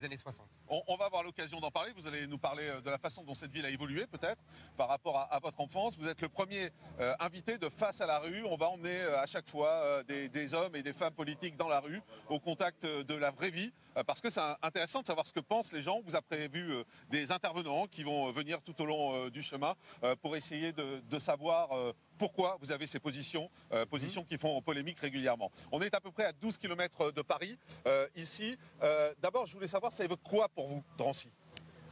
années 60. On va avoir l'occasion d'en parler. Vous allez nous parler de la façon dont cette ville a évolué, peut-être, par rapport à votre enfance. Vous êtes le premier invité de Face à la rue. On va emmener à chaque fois des hommes et des femmes politiques dans la rue, au contact de la vraie vie, parce que c'est intéressant de savoir ce que pensent les gens. Vous avez prévu des intervenants qui vont venir tout au long du chemin pour essayer de savoir pourquoi vous avez ces positions qui font polémique régulièrement. On est à peu près à 12 km de Paris, ici. D'abord, je voulais savoir, ça évoque quoi pour vous, Drancy?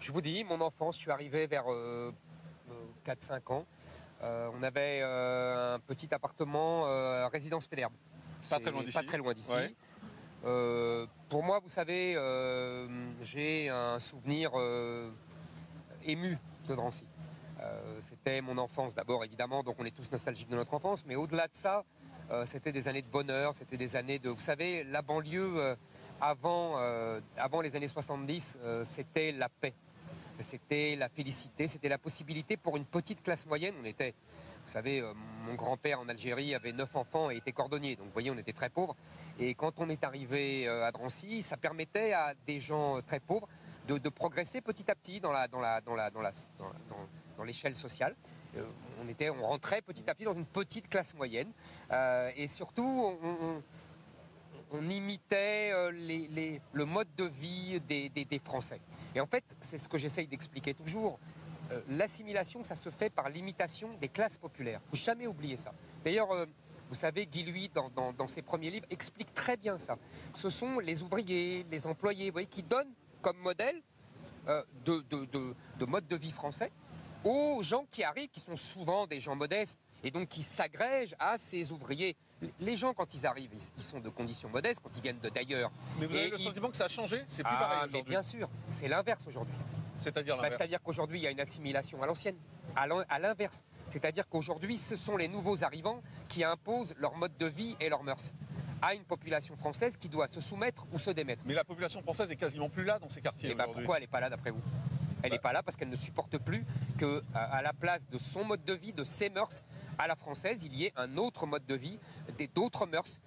Je vous dis, mon enfance, je suis arrivé vers 4-5 ans. On avait un petit appartement, résidence Fédère. Pas très loin d'ici. Pas très loin d'ici. Ouais. Pour moi, vous savez, j'ai un souvenir ému de Drancy. C'était mon enfance d'abord, évidemment, donc on est tous nostalgiques de notre enfance, mais au-delà de ça, c'était des années de bonheur, c'était des années de... Vous savez, la banlieue, avant les années 70, c'était la paix, c'était la félicité, c'était la possibilité pour une petite classe moyenne. On était, vous savez, mon grand-père en Algérie avait 9 enfants et était cordonnier, donc vous voyez, on était très pauvres. Et quand on est arrivé à Drancy, ça permettait à des gens très pauvres de progresser petit à petit dans l'échelle sociale. On rentrait petit à petit dans une petite classe moyenne. Et surtout, on imitait le mode de vie des Français. Et en fait, c'est ce que j'essaye d'expliquer toujours. L'assimilation, ça se fait par l'imitation des classes populaires. Il ne faut jamais oublier ça. D'ailleurs, vous savez, Guy Louis, dans ses premiers livres, explique très bien ça. Ce sont les ouvriers, les employés, vous voyez, qui donnent comme modèle de mode de vie français aux gens qui arrivent, qui sont souvent des gens modestes, et donc qui s'agrègent à ces ouvriers. Les gens, quand ils arrivent, ils sont de conditions modestes, quand ils viennent d'ailleurs. Mais vous avez le sentiment que ça a changé? C'est plus pareil aujourd'hui? Mais bien sûr, c'est l'inverse aujourd'hui. C'est-à-dire l'inverse? C'est-à-dire qu'aujourd'hui, il y a une assimilation à l'ancienne, à l'inverse. C'est-à-dire qu'aujourd'hui, ce sont les nouveaux arrivants qui imposent leur mode de vie et leurs mœurs à une population française qui doit se soumettre ou se démettre. Mais la population française est quasiment plus là dans ces quartiers. Et pourquoi elle n'est pas là d'après vous? Elle n'est pas là parce qu'elle ne supporte plus qu'à la place de son mode de vie, de ses mœurs, à la française, il y ait un autre mode de vie, d'autres mœurs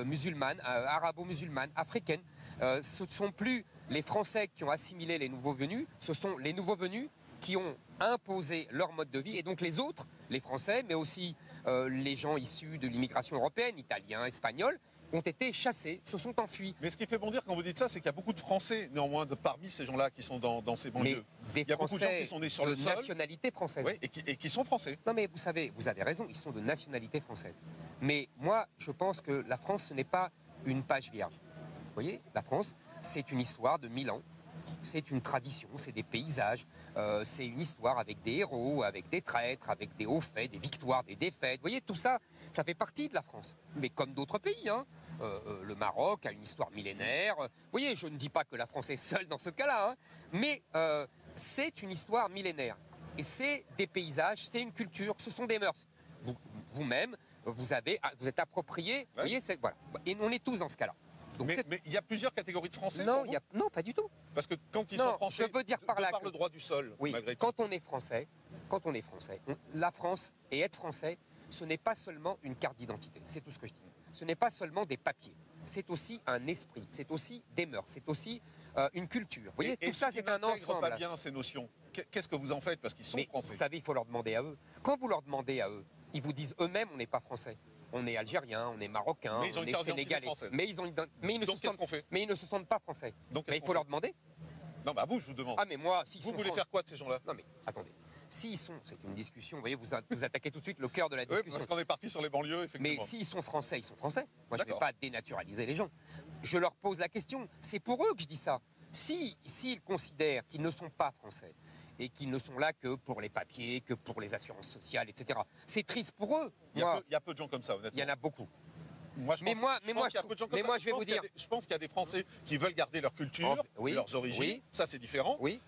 musulmanes, arabo-musulmanes, africaines. Ce ne sont plus les Français qui ont assimilé les nouveaux venus, ce sont les nouveaux venus qui ont imposé leur mode de vie. Et donc les autres, les Français, mais aussi les gens issus de l'immigration européenne, italiens, espagnols, ont été chassés, se sont enfuis. Mais ce qui fait bondir quand vous dites ça, c'est qu'il y a beaucoup de Français, néanmoins, parmi ces gens-là qui sont dans ces banlieues. Mais il y a beaucoup de gens qui sont nés sur le sol. Nationalité française. Oui, et qui sont français. Non mais vous savez, vous avez raison, ils sont de nationalité française. Mais moi, je pense que la France, ce n'est pas une page vierge. Vous voyez, la France, c'est une histoire de 1000 ans. C'est une tradition, c'est des paysages, c'est une histoire avec des héros, avec des traîtres, avec des hauts faits, des victoires, des défaites. Vous voyez, tout ça, ça fait partie de la France. Mais comme d'autres pays, hein. Le Maroc a une histoire millénaire. Vous voyez, je ne dis pas que la France est seule dans ce cas-là, hein, mais c'est une histoire millénaire. Et c'est des paysages, c'est une culture, ce sont des mœurs. Vous-même, vous êtes approprié. Ouais. Vous voyez, voilà. Et on est tous dans ce cas-là. Donc mais il y a plusieurs catégories de Français. Non, non, pas du tout. Parce que quand ils sont français, je veux dire par là le droit du sol. Oui, quand on est français, la France et être français, ce n'est pas seulement une carte d'identité. C'est tout ce que je dis. Ce n'est pas seulement des papiers. C'est aussi un esprit. C'est aussi des mœurs. C'est aussi une culture. Vous voyez, tout ça, c'est un ensemble. Pas bien ces notions. Qu'est-ce que vous en faites parce qu'ils sont français? Vous savez, il faut leur demander à eux. Quand vous leur demandez à eux, ils vous disent eux-mêmes, on n'est pas français. On est algérien, on est marocain, on est sénégalais. Mais ils ne se sentent pas français. Mais il faut leur demander. Non, bah vous, je vous demande. Ah, mais moi, si vous voulez faire quoi de ces gens-là? Non, mais attendez. S'ils sont, c'est une discussion, vous voyez, vous attaquez tout de suite le cœur de la discussion. Oui, parce qu'on est parti sur les banlieues, effectivement. Mais s'ils sont français, ils sont français. Moi, je ne vais pas dénaturaliser les gens. Je leur pose la question. C'est pour eux que je dis ça. S'ils considèrent qu'ils ne sont pas français et qu'ils ne sont là que pour les papiers, que pour les assurances sociales, etc., c'est triste pour eux. Il y a peu de gens comme ça, honnêtement. Il y en a beaucoup. Moi, je vais vous dire. Je pense qu'il y a des Français qui veulent garder leur culture, leurs origines. Oui. Ça, c'est différent. Oui.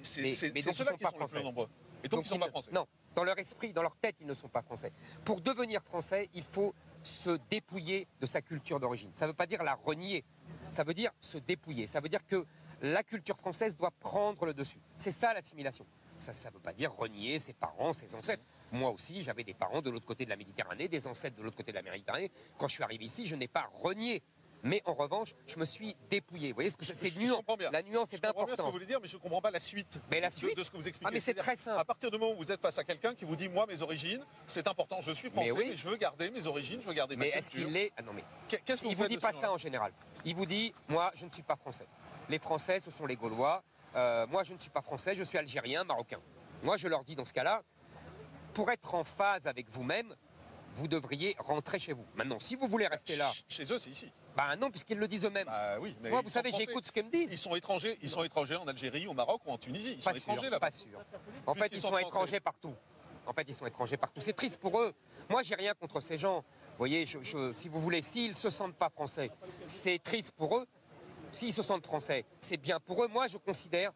C'est ceux-là qui sont les plus nombreux. Et donc, ils ne sont pas français. Non, dans leur esprit, dans leur tête, ils ne sont pas français. Pour devenir français, il faut se dépouiller de sa culture d'origine. Ça ne veut pas dire la renier. Ça veut dire se dépouiller. Ça veut dire que la culture française doit prendre le dessus. C'est ça l'assimilation. Ça ne veut pas dire renier ses parents, ses ancêtres. Moi aussi, j'avais des parents de l'autre côté de la Méditerranée, des ancêtres de l'autre côté de la Méditerranée. Quand je suis arrivé ici, je n'ai pas renié Mais en revanche, je me suis dépouillé. Vous voyez, Je comprends bien. La nuance est Je comprends bien ce que vous importante. voulez dire, mais je ne comprends pas la suite, Mais la suite de ce que vous expliquez. Ah, mais c'est très simple. À partir du moment où vous êtes face à quelqu'un qui vous dit, moi, mes origines, c'est important, je suis français, mais je veux garder mes origines, je veux garder ma Mais culture. est-ce qu'il est... Ah non, mais Qu'est-ce que il vous dit pas ça en général. Il vous dit, moi, je ne suis pas français. Les Français, ce sont les Gaulois. Moi, je ne suis pas français, je suis algérien, marocain. Moi, je leur dis dans ce cas-là, pour être en phase avec vous-même, vous devriez rentrer chez vous. Maintenant, si vous voulez rester là... Chez eux, c'est ici. Bah non, puisqu'ils le disent eux-mêmes. Bah oui, mais moi, vous savez, j'écoute ce qu'ils me disent. Ils sont étrangers en Algérie, au Maroc ou en Tunisie. Ils sont étrangers là-bas. Pas sûr. En fait, ils sont étrangers partout. En fait, ils sont étrangers partout. C'est triste pour eux. Moi, j'ai rien contre ces gens. Vous voyez, si vous voulez, s'ils ne se sentent pas français, c'est triste pour eux. S'ils se sentent français, c'est bien pour eux. Moi, je considère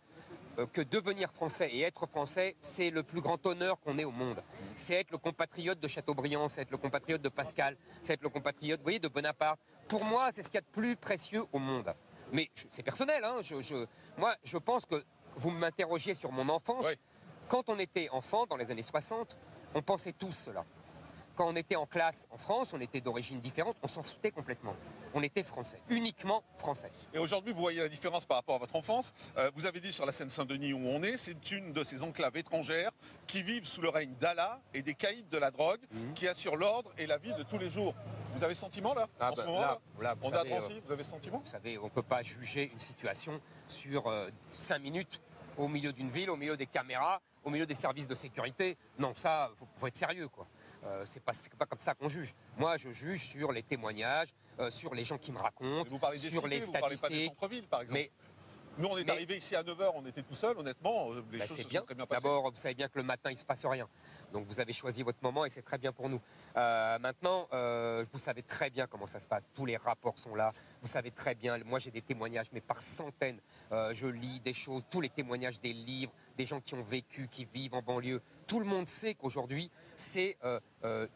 que devenir français et être français, c'est le plus grand honneur qu'on ait au monde. C'est être le compatriote de Chateaubriand, c'est être le compatriote de Pascal, c'est être le compatriote, vous voyez, de Bonaparte. Pour moi, c'est ce qu'il y a de plus précieux au monde. Mais c'est personnel, hein. Moi, je pense que vous m'interrogiez sur mon enfance. Oui. Quand on était enfant, dans les années 60, on pensait tous cela. Quand on était en classe en France, on était d'origine différente, on s'en foutait complètement. On était français, uniquement français. Et aujourd'hui, vous voyez la différence par rapport à votre enfance. Vous avez dit sur la Seine-Saint-Denis où on est, c'est une de ces enclaves étrangères qui vivent sous le règne d'Allah et des caïds de la drogue qui assurent l'ordre et la vie de tous les jours. Vous avez ce sentiment là, en ce moment-là vous on savez, est à Drancy, vous avez ce sentiment? Vous savez, on ne peut pas juger une situation sur 5 minutes au milieu d'une ville, au milieu des caméras, au milieu des services de sécurité. Non, ça, faut être sérieux, quoi. C'est pas comme ça qu'on juge. Moi, je juge sur les témoignages, sur les gens qui me racontent, vous parlez des sur cités, les vous parlez statistiques. pas des centres-villes, par exemple. Mais nous, on est arrivés ici à 9h, on était tout seul, honnêtement, les choses c'est se bien. sont très bien passées. D'abord, vous savez bien que le matin, il ne se passe rien. Donc, vous avez choisi votre moment et c'est très bien pour nous. Maintenant, vous savez très bien comment ça se passe. Tous les rapports sont là. Vous savez très bien. Moi, j'ai des témoignages, mais par centaines. Je lis des choses, tous les témoignages des livres, des gens qui ont vécu, qui vivent en banlieue. Tout le monde sait qu'aujourd'hui, c'est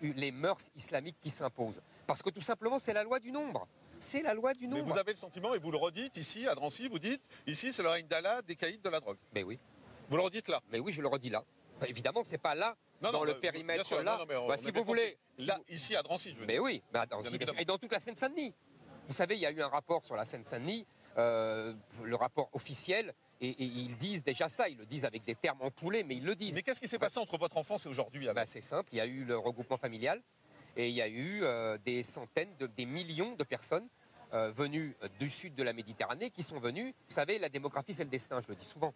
les mœurs islamiques qui s'imposent. Parce que tout simplement, c'est la loi du nombre. C'est la loi du nombre. Mais vous avez le sentiment, et vous le redites ici, à Drancy, vous dites, ici, c'est le règne d'Allah, des caïds, de la drogue. Mais oui. Vous le redites là? Mais oui, je le redis là. Évidemment, c'est pas là, dans le périmètre sûr, là. Si vous voulez. Là, ici, à Drancy, je veux dire. Mais oui, et dans toute la Seine-Saint-Denis. Vous savez, il y a eu un rapport sur la Seine-Saint-Denis, le rapport officiel, et ils disent déjà ça, ils le disent avec des termes empoulés, mais ils le disent. Mais qu'est-ce qui s'est passé entre votre enfance et aujourd'hui? C'est simple, il y a eu le regroupement familial, et il y a eu des centaines, des millions de personnes venues du sud de la Méditerranée qui sont venues. Vous savez, la démographie, c'est le destin, je le dis souvent.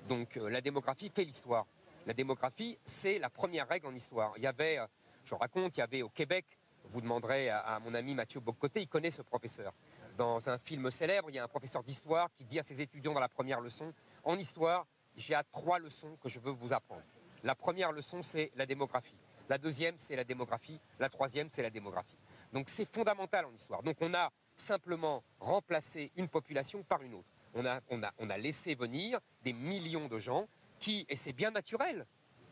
Donc la démographie fait l'histoire. La démographie, c'est la première règle en histoire. Il y avait, je raconte, il y avait au Québec, vous demanderez à mon ami Mathieu Bocoté, il connaît ce professeur. Dans un film célèbre, il y a un professeur d'histoire qui dit à ses étudiants dans la première leçon, en histoire, j'ai 3 leçons que je veux vous apprendre. La première leçon, c'est la démographie. La deuxième, c'est la démographie. La troisième, c'est la démographie. Donc c'est fondamental en histoire. Donc on a simplement remplacé une population par une autre. On a laissé venir des millions de gens qui, et c'est bien naturel,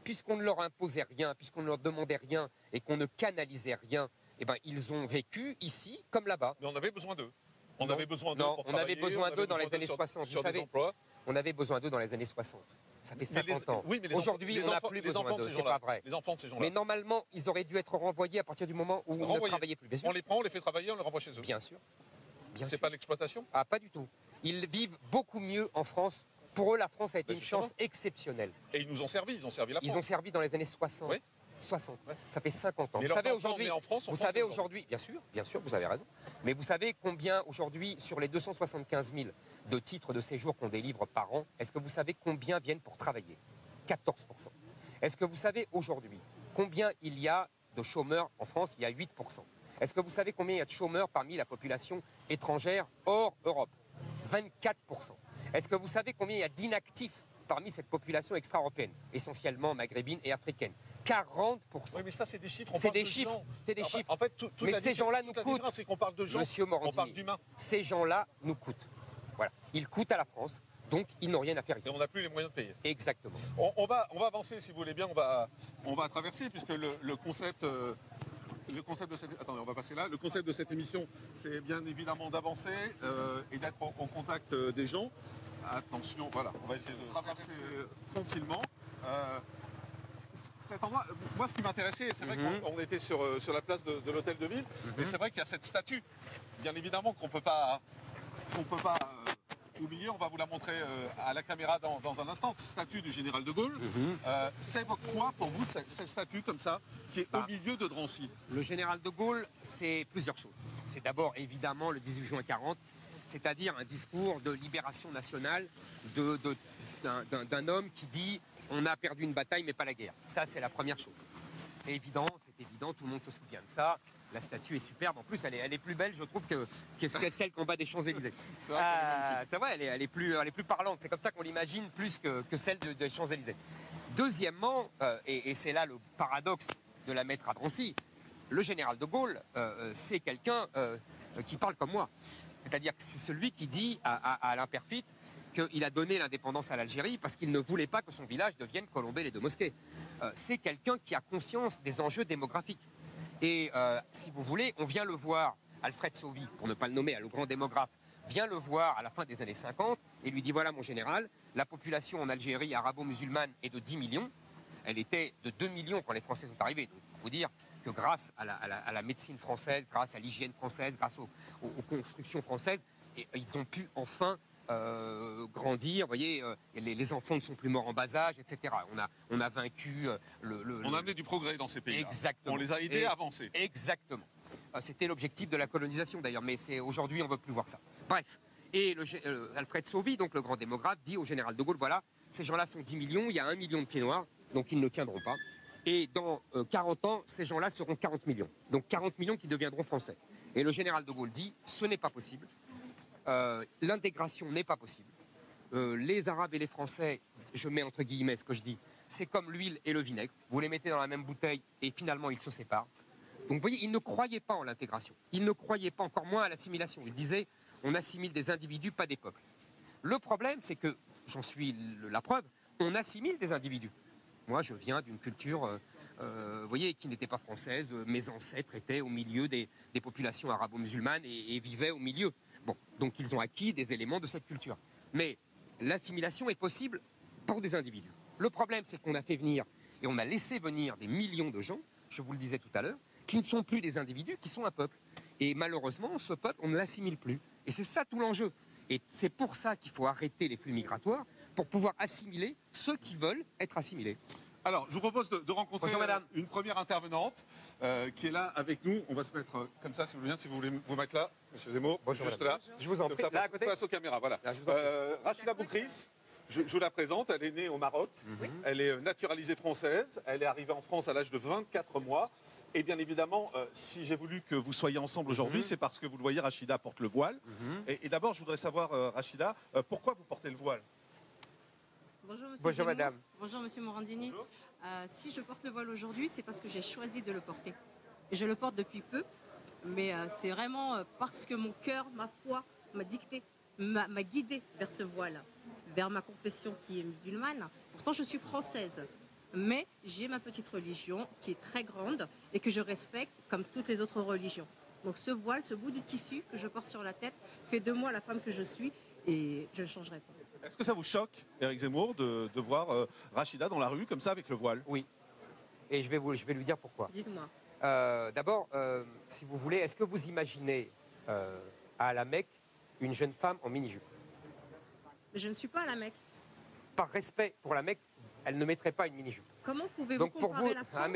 puisqu'on ne leur imposait rien, puisqu'on ne leur demandait rien et qu'on ne canalisait rien, eh ben, ils ont vécu ici comme là-bas. Mais on avait besoin d'eux. On Non. avait besoin d'eux Non, pour on travailler. avait besoin d'eux dans les années 60. Sur Vous savez, des emplois. on avait besoin d'eux dans les années 60. Ça fait 50 ans. Oui, mais aujourd'hui, on n'a plus besoin d'eux, c'est pas vrai. Les enfants de ces gens-là. Mais normalement, ils auraient dû être renvoyés à partir du moment où ils ne travaillaient plus. Bien sûr. On les prend, on les fait travailler, on les renvoie chez eux. Bien sûr. C'est pas l'exploitation? Ah, pas du tout. Ils vivent beaucoup mieux en France. Pour eux, la France a été une justement. chance exceptionnelle. Et ils nous ont servi, ils ont servi la France. Ils ont servi dans les années 60. Oui. 60. Ouais. Ça fait 50 ans. Mais Vous savez aujourd'hui, vous savez aujourd'hui, bien sûr, vous avez raison. Mais vous savez combien aujourd'hui, sur les 275 000 de titres de séjour qu'on délivre par an, est-ce que vous savez combien viennent pour travailler? 14%. Est-ce que vous savez aujourd'hui combien il y a de chômeurs en France? Il y a 8%. Est-ce que vous savez combien il y a de chômeurs parmi la population étrangère hors Europe? 24%. Est-ce que vous savez combien il y a d'inactifs parmi cette population extra-européenne, essentiellement maghrébine et africaine? 40%. Oui, mais ça, c'est des chiffres. C'est des chiffres. C'est des chiffres. En fait, mais ces gens-là nous coûtent. C'est qu'on parle de gens, Monsieur on parle Morandini, d'humains. ces gens-là nous coûtent. Voilà. Ils coûtent à la France, donc ils n'ont rien à faire ici. Et on n'a plus les moyens de payer. Exactement. On va avancer, si vous voulez bien, on va traverser, puisque le concept de cette... Attendez, on va passer là. Le concept de cette émission, c'est bien évidemment d'avancer et d'être au contact des gens. Attention, voilà, on va essayer de traverser tranquillement. Cet endroit, moi, ce qui m'intéressait, c'est vrai qu'on était sur la place de l'hôtel de ville, mais c'est vrai qu'il y a cette statue bien évidemment qu'on ne peut pas oublier, on va vous la montrer à la caméra dans un instant, cette statue du général de Gaulle. C'est quoi pour vous, cette statue comme ça, qui est au milieu de Drancy? Le général de Gaulle, c'est plusieurs choses. C'est d'abord évidemment le 18 juin 40, c'est-à-dire un discours de libération nationale d'un homme qui dit on a perdu une bataille mais pas la guerre. Ça, c'est la première chose. C'est évident, tout le monde se souvient de ça. La statue est superbe. En plus, elle est plus belle, je trouve, que celle qu'on bat des Champs-Élysées. C'est vrai, elle est plus parlante. C'est comme ça qu'on l'imagine plus que celle des Champs-Élysées. Deuxièmement, et c'est là le paradoxe de la mettre à Drancy, le général de Gaulle, c'est quelqu'un qui parle comme moi. C'est-à-dire que c'est celui qui dit à Alain Peyrefitte qu'il a donné l'indépendance à l'Algérie parce qu'il ne voulait pas que son village devienne Colombey-les-Deux-Mosquées. C'est quelqu'un qui a conscience des enjeux démographiques. Et si vous voulez, on vient le voir, Alfred Sauvy, pour ne pas le nommer, le grand démographe, vient le voir à la fin des années 50 et lui dit voilà mon général, la population en Algérie arabo-musulmane est de 10 millions. Elle était de 2 millions quand les Français sont arrivés. Donc, pour vous dire que grâce à la médecine française, grâce à l'hygiène française, grâce aux constructions françaises, ils ont pu enfin grandir. Vous voyez, les enfants ne sont plus morts en bas âge, etc. On a vaincu On a amené du progrès dans ces pays. Exactement. On les a aidés à avancer. Exactement. C'était l'objectif de la colonisation d'ailleurs, mais aujourd'hui on ne veut plus voir ça. Bref, et Alfred Sauvy, donc le grand démographe, dit au général de Gaulle, voilà, ces gens-là sont 10 millions, il y a 1 million de pieds noirs, donc ils ne tiendront pas. Et dans 40 ans, ces gens-là seront 40 millions. Donc 40 millions qui deviendront français. Et le général de Gaulle dit, ce n'est pas possible. L'intégration n'est pas possible. Les Arabes et les Français, je mets entre guillemets ce que je dis, c'est comme l'huile et le vinaigre. Vous les mettez dans la même bouteille et finalement ils se séparent. Donc vous voyez, ils ne croyaient pas en l'intégration. Ils ne croyaient pas encore moins à l'assimilation. Ils disaient, on assimile des individus, pas des peuples. Le problème, c'est que, j'en suis la preuve, on assimile des individus. Moi, je viens d'une culture, vous voyez, qui n'était pas française. Mes ancêtres étaient au milieu des populations arabo-musulmanes et vivaient au milieu. Bon, donc ils ont acquis des éléments de cette culture. Mais l'assimilation est possible pour des individus. Le problème, c'est qu'on a fait venir, et on a laissé venir des millions de gens, je vous le disais tout à l'heure, qui ne sont plus des individus, qui sont un peuple. Et malheureusement, ce peuple, on ne l'assimile plus. Et c'est ça tout l'enjeu. Et c'est pour ça qu'il faut arrêter les flux migratoires, pour pouvoir assimiler ceux qui veulent être assimilés. Alors, je vous propose de rencontrer une première intervenante qui est là avec nous. On va se mettre comme ça, si vous voulez bien, si vous voulez vous mettre là, Monsieur Zemmour. Bonjour, juste madame. là. Je vous en prie. Là, à côté. Face aux caméras, voilà. Rachida Boukris, je vous la présente. Elle est née au Maroc. Elle est naturalisée française. Elle est arrivée en France à l'âge de 24 mois. Et bien évidemment, si j'ai voulu que vous soyez ensemble aujourd'hui, c'est parce que vous le voyez, Rachida porte le voile. Et d'abord, je voudrais savoir, Rachida, pourquoi vous portez le voile? Bonjour, monsieur Bonjour, madame. Bonjour, monsieur Morandini. Si je porte le voile aujourd'hui, c'est parce que j'ai choisi de le porter. Et je le porte depuis peu, mais c'est vraiment parce que mon cœur, ma foi, m'a dicté, m'a guidé vers ce voile, vers ma confession qui est musulmane. Pourtant, je suis française, mais j'ai ma petite religion qui est très grande et que je respecte comme toutes les autres religions. Donc ce voile, ce bout de tissu que je porte sur la tête, fait de moi la femme que je suis et je ne changerai pas. Est-ce que ça vous choque, Éric Zemmour, de voir Rachida dans la rue comme ça avec le voile? Oui. Et je vais lui dire pourquoi. Dites-moi. D'abord, si vous voulez, est-ce que vous imaginez à la Mecque une jeune femme en mini-jupe? Je ne suis pas à la Mecque. Par respect pour la Mecque, elle ne mettrait pas une mini-jupe. Comment pouvez-vous comparer la France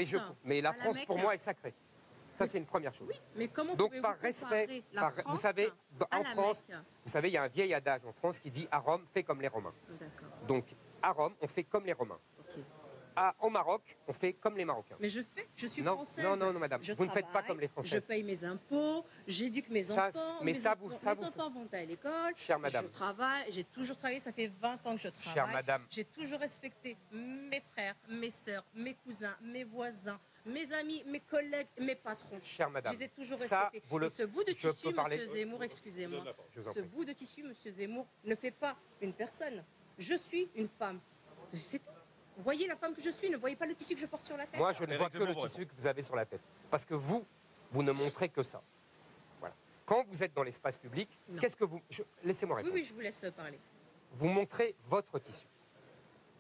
mais la France, pour moi, est sacrée. Ça, c'est une première chose. Oui, mais comment donc, pouvez-vous par respect, vous savez, en France, vous savez, il y a un vieil adage en France qui dit « à Rome, fais comme les Romains ». Donc, à Rome, on fait comme les Romains. Okay. Au Maroc, on fait comme les Marocains. Mais je suis française. Non, madame, vous ne faites pas comme les Français. Je paye mes impôts, j'éduque mes enfants. Mes enfants vont à l'école. Chère madame. Je travaille, j'ai toujours travaillé, ça fait 20 ans que je travaille. Chère madame. J'ai toujours respecté mes frères, mes sœurs, mes cousins, mes voisins, mes amis, mes collègues, mes patrons. Chère madame. Je les ai toujours respectés. Et ce bout de tissu, monsieur Zemmour, excusez-moi, ce bout de tissu, monsieur Zemmour, ne fait pas une personne. Je suis une femme. C'est tout. Vous voyez la femme que je suis, ne voyez pas le tissu que je porte sur la tête. Moi, je ne vois que le tissu que vous avez sur la tête. Parce que vous ne montrez que ça. Voilà. Quand vous êtes dans l'espace public, qu'est-ce que vous... Laissez-moi répondre. Oui, je vous laisse parler. Vous montrez votre tissu.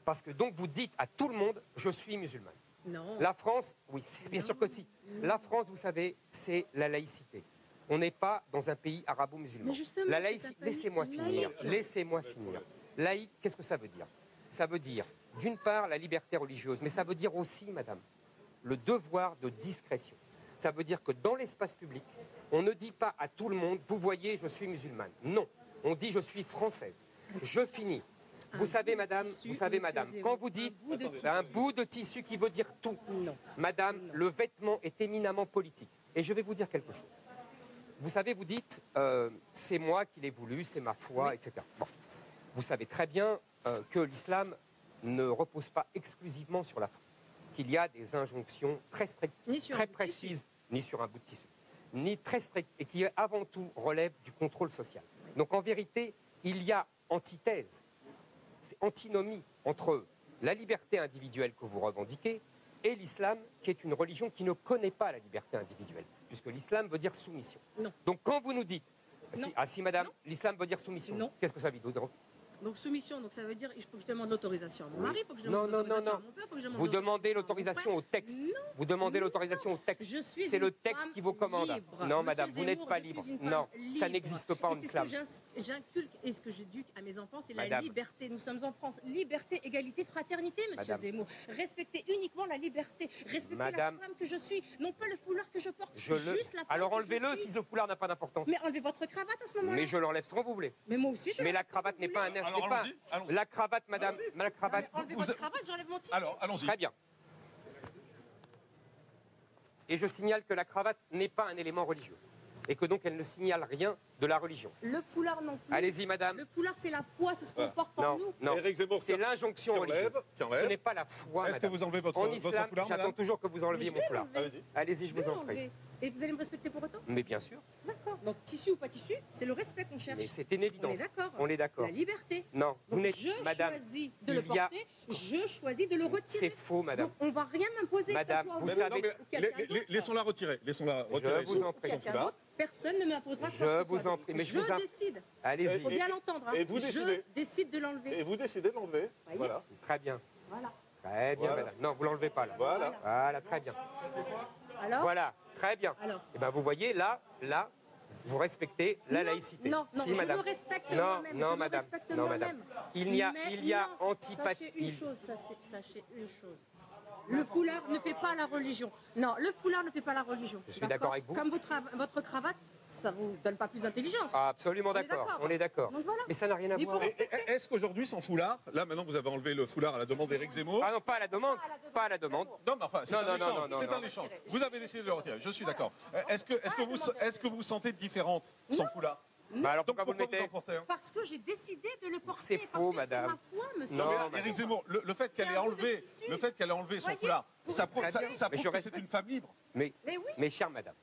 Parce que donc vous dites à tout le monde, je suis musulmane. Non. La France, oui, bien sûr que si. La France, vous savez, c'est la laïcité. On n'est pas dans un pays arabo-musulman. Mais justement, La c'est laïcité, un pays laissez-moi finir, laïque. laissez-moi finir. Laïque, qu'est-ce que ça veut dire? Ça veut dire, d'une part, la liberté religieuse, mais ça veut dire aussi, madame, le devoir de discrétion. Ça veut dire que dans l'espace public, on ne dit pas à tout le monde, vous voyez, je suis musulmane. Non, on dit, je suis française. Je finis. Vous savez, madame, quand vous dites un bout de tissu qui veut dire tout, Non. madame, le vêtement est éminemment politique. Et je vais vous dire quelque chose. Vous savez, vous dites, c'est moi qui l'ai voulu, c'est ma foi, Oui. etc. Bon. Vous savez très bien que l'islam ne repose pas exclusivement sur la foi, qu'il y a des injonctions très strictes, Ni sur très un bout de précises, ni sur un bout de tissu, ni très strictes, et qui avant tout relèvent du contrôle social. Donc en vérité, il y a antithèse, c'est antinomie entre la liberté individuelle que vous revendiquez et l'islam, qui est une religion qui ne connaît pas la liberté individuelle, puisque l'islam veut dire soumission. Non. Donc quand vous nous dites, Non. si madame, Non. l'islam veut dire soumission, Non. qu'est-ce que ça veut dire? Donc soumission, donc ça veut dire il faut que je demande l'autorisation à mon Oui. mari, il faut que je Non, demande non, l'autorisation non, à mon père, il faut que je demande Vous demandez à mon l'autorisation au texte. Non. Vous demandez Non. l'autorisation au texte. Je suis C'est une le texte femme qui vous commande. libre. Non, Monsieur madame, vous n'êtes Zemmour, pas je suis libre. une femme Non, ça libre. n'existe pas en Et c'est islam. ce que j'inculque et ce que j'éduque à mes enfants, c'est la Madame. liberté. Nous sommes en France. Liberté, égalité, fraternité, monsieur Madame. Zemmour. Respectez uniquement la liberté. Respectez Madame. la femme que je suis, non pas le foulard que je porte. Je le... Juste la femme Alors que je enlevez-le suis. si le foulard n'a pas d'importance. Mais enlevez votre cravate à ce moment-là. Mais je l'enlève quand vous voulez. Mais moi aussi, je Mais la l'enlève quand cravate vous n'est pas un voulez. air. Alors, allons-y, allons-y. La cravate, madame, la cravate. Enlevez Vous- votre cravate, j'enlève mon tissu. Alors, allons-y. Très bien. Et je signale que la cravate n'est pas un élément religieux. Et que donc elle ne signale rien de la religion. Le foulard non plus. Allez-y, madame. Le foulard, c'est la foi, c'est ce qu'on Voilà. porte en Non, nous. non. Éric Zemmour, C'est l'injonction qui enlève, religieuse. qui enlève. Ce n'est pas la foi, Est-ce que madame. vous enlevez votre, En votre islam, foulard, j'attends madame? toujours que vous enleviez Mais mon je vais foulard. l'enlever. Allez-y. Allez-y, je Je vous vais en prie. l'enlever. Et vous allez me respecter pour autant? Mais bien sûr. D'accord. Donc tissu ou pas tissu, c'est le respect qu'on cherche. Mais c'est une On est évidence. d'accord. On est d'accord. La liberté. Non, vous Donc n'êtes, je madame, choisis de le il y a- porter, je choisis de le c'est retirer. faux, madame. Donc on va rien m'imposer, Madame, que ce soit vous Mais vous non, savez- mais ou quelqu'un d'autre. laissons-la retirer. Laissons-la retirer. vous en Ou prie. son quelqu'un foulard. d'autre. Personne ne m'imposera quoi Je que ce vous soit. en prie, mais je je vous en- décide. Allez-y. Il faut bien l'entendre. hein. et vous décidez. Je décide de l'enlever. Et vous décidez de l'enlever. Voyez. Voilà. Très bien. Voilà. Très bien, Voilà. madame. Non, vous l'enlevez pas, là. Voilà. Voilà, très bien. Alors Voilà, très bien. Alors Et ben vous voyez, là, vous respectez la laïcité. Non, non, si, je madame. me respecte Non, moi-même. non, je madame. me respecte Non, moi-même. madame. Il y a Mais antipathie. Sachez une chose, sachez une chose. Le foulard ne fait pas la religion. Non, le foulard ne fait pas la religion. Je suis d'accord avec vous. Comme votre cravate, ça vous donne pas plus d'intelligence. Absolument On est d'accord. d'accord. On est d'accord. Donc voilà. Mais ça n'a rien à Il voir. faut- Est-ce qu'aujourd'hui, sans foulard, là maintenant vous avez enlevé le foulard à la demande d'Éric Zemmour. Ah non, pas à la demande. Pas à la demande. Non, mais enfin, c'est Non, un non, non, échange. non, non, C'est non. un échange. Vous avez décidé de le retirer. Je suis d'accord. Est-ce que vous vous sentez différente sans foulard? Bah alors Donc pourquoi vous le pourquoi vous mettez en portez un? Parce que j'ai décidé de le porter. C'est parce faux, que madame. C'est ma foi, monsieur. Non, Mais madame. Éric Zemmour, le fait qu'elle C'est ait un bout de enlevé, tissu. le fait qu'elle ait enlevé son Voyez, foulard, ça prouve, Très bien. ça Mais prouve je que c'est respecte. une femme libre. Mais, Mais oui. mais chère madame,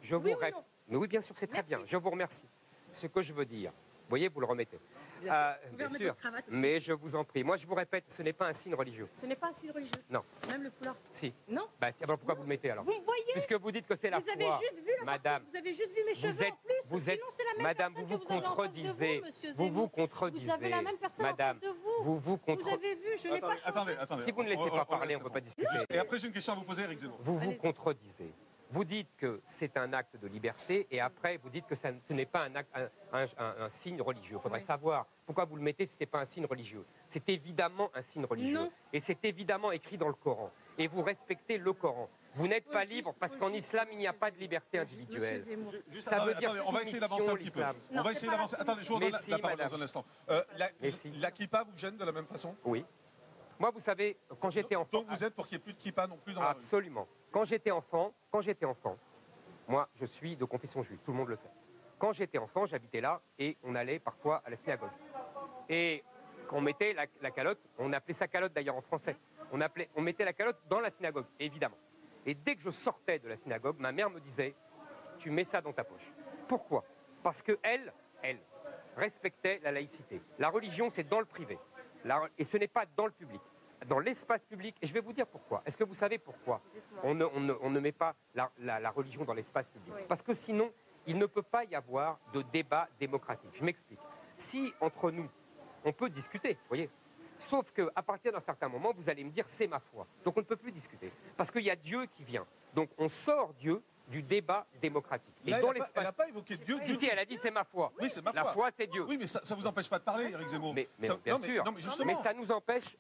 je Oui vous ou répète. non? Mais oui, bien sûr, c'est très Merci. bien. Je vous remercie. Ce que je veux dire, vous voyez, vous le remettez. Bien sûr. Vous pouvez Bien remettre sûr. votre cravate aussi. Mais je vous en prie. Moi, je vous répète, ce n'est pas un signe religieux. Ce n'est pas un signe religieux. Non. Même le foulard. Si. Non. Bah, alors pourquoi vous le mettez alors? Vous me voyez. Puisque vous dites que c'est la Vous avez foi. juste vu la Madame, partie, vous avez juste vu mes cheveux êtes- en plus. vous Sinon, êtes- c'est la même Madame, personne vous que vous vous avez en face de contredisez. vous, monsieur Vous Zemmour. vous contredisez. Vous avez la même personne Madame, en face de vous. vous vous Vous contredisez. avez vu, je n'ai pas changé. Attendez. Si vous ne laissez pas parler, on ne peut pas discuter. Et après, j'ai une question à vous poser, Éric Zemmour. Vous vous Allez-y. contredisez. Vous dites que c'est un acte de liberté et après vous dites que ce n'est pas un signe religieux. Il faudrait Oui. savoir pourquoi vous le mettez si ce n'est pas un signe religieux. C'est évidemment un signe religieux. Non. Et c'est évidemment écrit dans le Coran. Et vous respectez le Coran. Vous n'êtes Faut pas juste- libre parce faut qu'en juste, islam, il n'y a monsieur pas de liberté Monsieur individuelle. Zemmour. Juste, Ça veut dire on va essayer d'avancer un petit peu. l'islam. On Non, va c'est essayer pas la d'avancer. Attendez, je vous redonne Mais si, la parole madame. dans un instant. Mais si. La kippa vous gêne de la même façon? Oui. Moi, vous savez, quand j'étais enfant... Donc vous êtes pour qu'il n'y ait plus de kippa non plus dans la rue? Absolument. Quand j'étais enfant, moi, je suis de confession juive, tout le monde le sait. Quand j'étais enfant, j'habitais là et on allait parfois à la synagogue. Et quand on mettait la calotte, on appelait ça calotte d'ailleurs en français, on mettait la calotte dans la synagogue, évidemment. Et dès que je sortais de la synagogue, ma mère me disait, tu mets ça dans ta poche. Pourquoi? Parce que elle respectait la laïcité. La religion, c'est dans le privé. Et ce n'est pas dans le public. Dans l'espace public, et je vais vous dire pourquoi. Est-ce que vous savez pourquoi on ne met pas la religion dans l'espace public? Oui. Parce que sinon, il ne peut pas y avoir de débat démocratique. Je m'explique. Si, entre nous, on peut discuter, vous voyez, sauf qu'à partir d'un certain moment, vous allez me dire, c'est ma foi. Donc on ne peut plus discuter. Parce qu'il y a Dieu qui vient. Donc on sort Dieu du débat démocratique. Et Là, dans elle n'a pas évoqué Dieu. Si, elle a dit c'est ma foi. Oui, c'est ma foi. La foi, c'est Dieu. Oui, mais ça ne vous empêche pas de parler, Éric Zemmour. Mais Ça- bien non, sûr. non, mais justement. Mais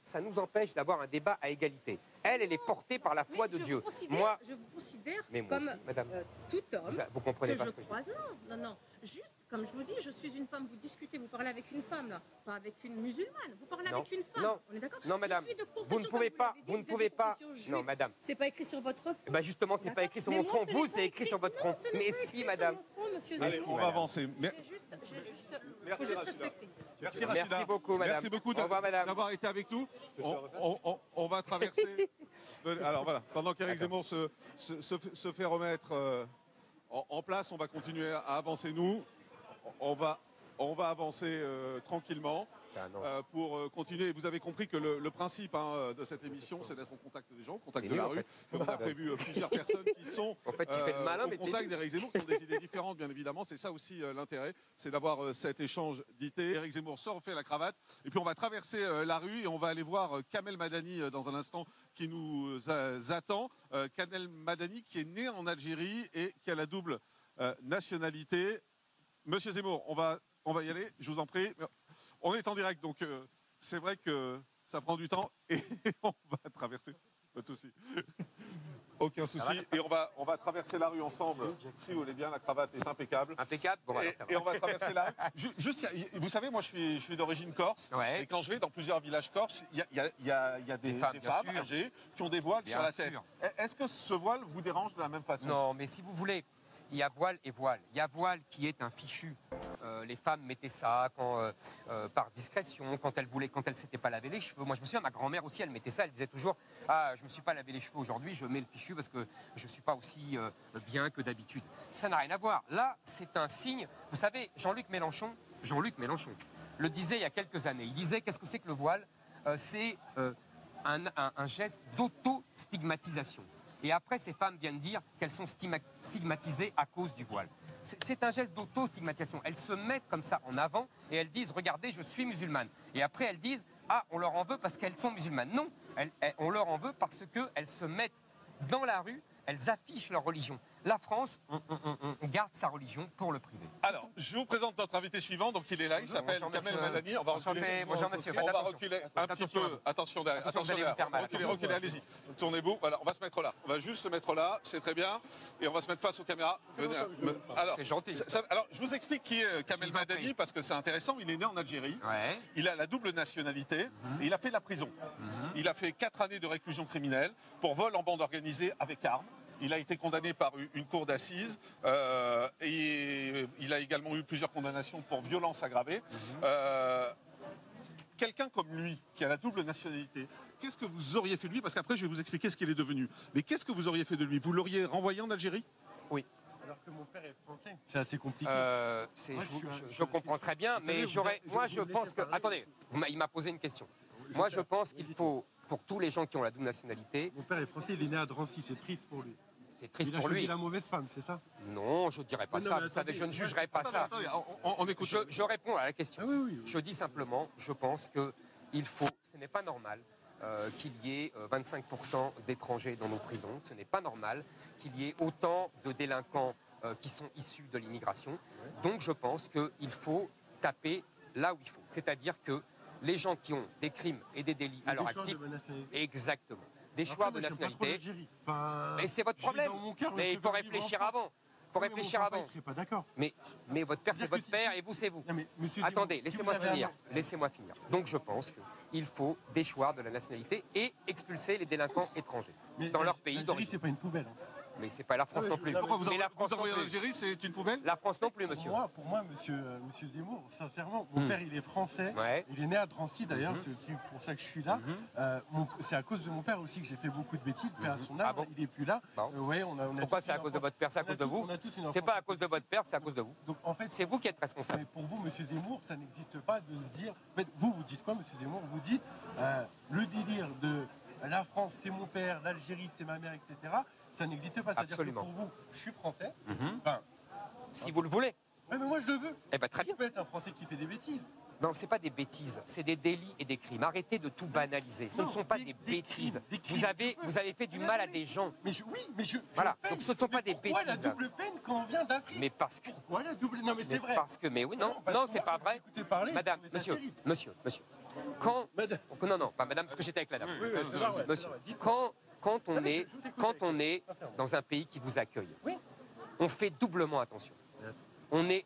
ça nous empêche d'avoir un débat à égalité. Elle est portée par la foi de Dieu. Moi, je vous considère moi comme aussi, madame. tout homme Vous comprenez que pas je ce que je dis. croise. Non. Juste, comme je vous dis, je suis une femme. Vous discutez, vous parlez avec une femme, là. Pas avec une musulmane. Vous parlez avec une femme. Non. On est d'accord? Non, madame. Je suis de profession, Vous ne pouvez comme pas. l'avez dit, Vous ne êtes de pouvez pas. profession juive. Non, madame. C'est pas écrit sur votre front. Eh ben justement, c'est pas écrit sur Mais mon moi, front. ce Vous, n'est c'est pas écrit sur votre Non, front. ce n'est Mais pas si, écrit sur madame. mon front, monsieur Allez, Zemmour. on va avancer. J'ai juste Merci, faut juste Rachida. respecter. Merci, Rachida. Merci beaucoup, madame. Merci beaucoup Au revoir, madame. d'avoir été avec nous. On va traverser. Alors voilà, pendant qu'Éric Zemmour se fait remettre en place, on va continuer à avancer nous. On va avancer tranquillement pour continuer. Vous avez compris que le principe de cette émission, c'est d'être au contact des gens, au contact de la rue. Comme on a prévu plusieurs personnes qui sont En fait, tu fais le malin, au mais contact d'Éric Zemmour, qui ont des idées différentes, bien évidemment. C'est ça aussi l'intérêt, c'est d'avoir cet échange d'idées. Éric Zemmour se refait la cravate. Et puis on va traverser la rue et on va aller voir Kamel Madani dans un instant qui nous attend. Kamel Madani qui est né en Algérie et qui a la double nationalité. Monsieur Zemmour, on va y aller, je vous en prie. On est en direct, donc c'est vrai que ça prend du temps et on va traverser. Pas de souci. Aucun souci. Et on va traverser la rue ensemble. Si vous voulez bien, la cravate est impeccable. Impeccable. Bon, voilà, ça va. Et on va traverser la rue. Juste, vous savez, moi je suis d'origine corse. Ouais. Et quand je vais dans plusieurs villages corses, il y a des femmes âgées qui ont des voiles sur la tête. Est-ce que ce voile vous dérange de la même façon? Non, mais si vous voulez, il y a voile et voile. Il y a voile qui est un fichu. Les femmes mettaient ça par discrétion, quand elles ne s'étaient pas lavé les cheveux. Moi, je me souviens, ma grand-mère aussi, elle mettait ça. Elle disait toujours « Ah, je ne me suis pas lavé les cheveux aujourd'hui, je mets le fichu parce que je ne suis pas aussi bien que d'habitude. » Ça n'a rien à voir. Là, c'est un signe. Vous savez, Jean-Luc Mélenchon le disait il y a quelques années. Il disait « Qu'est-ce que c'est que le voile ?» C'est un geste d'auto-stigmatisation. Et après, ces femmes viennent dire qu'elles sont stigmatisées à cause du voile. C'est un geste d'auto-stigmatisation. Elles se mettent comme ça en avant et elles disent « Regardez, je suis musulmane ». Et après, elles disent « Ah, on leur en veut parce qu'elles sont musulmanes ». Non, on leur en veut parce qu'elles se mettent dans la rue, elles affichent leur religion. La France, on garde sa religion pour le privé. Alors, je vous présente notre invité suivant. Donc, il est là, il s'appelle Kamel Madani. On va reculer. Bonjour, monsieur. On va reculer un petit peu. Attention derrière. Reculez, allez-y. Tournez-vous. Voilà, on va se mettre là. On va juste se mettre là. C'est très bien. Et on va se mettre face aux caméras. C'est gentil. Alors, je vous explique qui est Kamel Madani parce que c'est intéressant. Il est né en Algérie. Ouais. Il a la double nationalité. Et il a fait de la prison. Il a fait 4 années de réclusion criminelle pour vol en bande organisée avec armes. Il a été condamné par une cour d'assises et il a également eu plusieurs condamnations pour violence aggravée. Quelqu'un comme lui, qui a la double nationalité, qu'est-ce que vous auriez fait de lui? Parce qu'après, je vais vous expliquer ce qu'il est devenu. Mais qu'est-ce que vous auriez fait de lui? Vous l'auriez renvoyé en Algérie? Oui. Alors que mon père est français. C'est assez compliqué. Je comprends très bien, mais je pense que... Attendez, il m'a posé une question. Moi, je pense qu'il faut, pour tous les gens qui ont la double nationalité... Mon père est français, il est né à Drancy, c'est triste pour lui. C'est triste pour lui. Il a choisi la mauvaise femme, c'est ça? Non, je ne dirais pas ça. Vous savez, je ne jugerai pas ça. On écoute. Je réponds à la question. Ah oui. Je dis simplement, je pense qu'il faut... Ce n'est pas normal qu'il y ait 25% d'étrangers dans nos prisons. Ce n'est pas normal qu'il y ait autant de délinquants qui sont issus de l'immigration. Donc je pense qu'il faut taper là où il faut. C'est-à-dire que les gens qui ont des crimes et des délits à leur actif... Exactement. Des choix de nationalité. Mais c'est votre problème. Mais il faut réfléchir avant. Il faut réfléchir avant. Je ne serais pas d'accord. Mais votre père, c'est votre père et vous, c'est vous. Attendez, laissez-moi finir. Laissez-moi finir. Donc je pense qu'il faut déchoir de la nationalité et expulser les délinquants étrangers dans leur pays d'origine. C'est pas une poubelle. Mais c'est pas la France non plus. Pourquoi vous la France envoyez non en plus. Algérie, c'est une poubelle? La France non plus, monsieur. Pour moi, monsieur Zemmour, sincèrement, mon père, il est français. Ouais. Il est né à Drancy, d'ailleurs. C'est aussi pour ça que je suis là. C'est à cause de mon père aussi que j'ai fait beaucoup de bêtises. Père à son âme, il n'est plus là. Pourquoi c'est à cause de votre père? C'est à cause de vous? C'est pas à cause de votre père, c'est à cause de vous. Donc, en fait, c'est vous qui êtes responsable. Mais pour vous, monsieur Zemmour, ça n'existe pas de se dire... En fait, vous dites quoi, monsieur Zemmour? Vous dites le délire de la France, c'est mon père, l'Algérie, c'est ma mère, etc. Ça n'existe pas. C'est-à-dire que pour vous, je suis français. Si vous le voulez. Ouais, mais moi, je le veux. Eh ben, très bien. Je peux être un Français qui fait des bêtises. Non, c'est pas des bêtises, c'est des délits et des crimes. Arrêtez de tout banaliser. Ce ne sont pas des bêtises. Vous avez fait du mal à des gens. Mais oui, mais je voilà. paye. Donc ce ne sont pas des bêtises. Pourquoi la double peine quand on vient d'Afrique? Mais parce que. Pourquoi la double? Non, mais c'est vrai. Parce que, mais oui, non, non, c'est pas vrai. Madame, monsieur. Quand. Non, pas madame, parce que j'étais avec la dame. Monsieur, quand on est dans un pays qui vous accueille, on fait doublement attention. On fait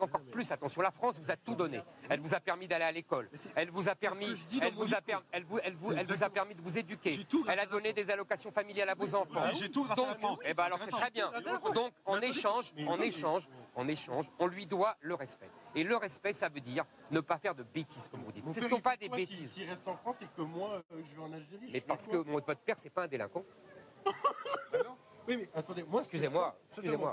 encore plus attention. La France vous a tout donné. Elle vous a permis d'aller à l'école. Elle vous a permis de vous éduquer. Elle a donné des allocations familiales à vos enfants. J'ai tout grâce à la France. Eh ben alors c'est très bien. Donc en échange, on lui doit le respect. Et le respect, ça veut dire ne pas faire de bêtises, comme vous dites. Ce ne sont pas des bêtises. S'il reste en France et que moi, je vais en Algérie. Mais parce que votre père, c'est pas un délinquant. Oui, mais attendez, moi... Excusez-moi.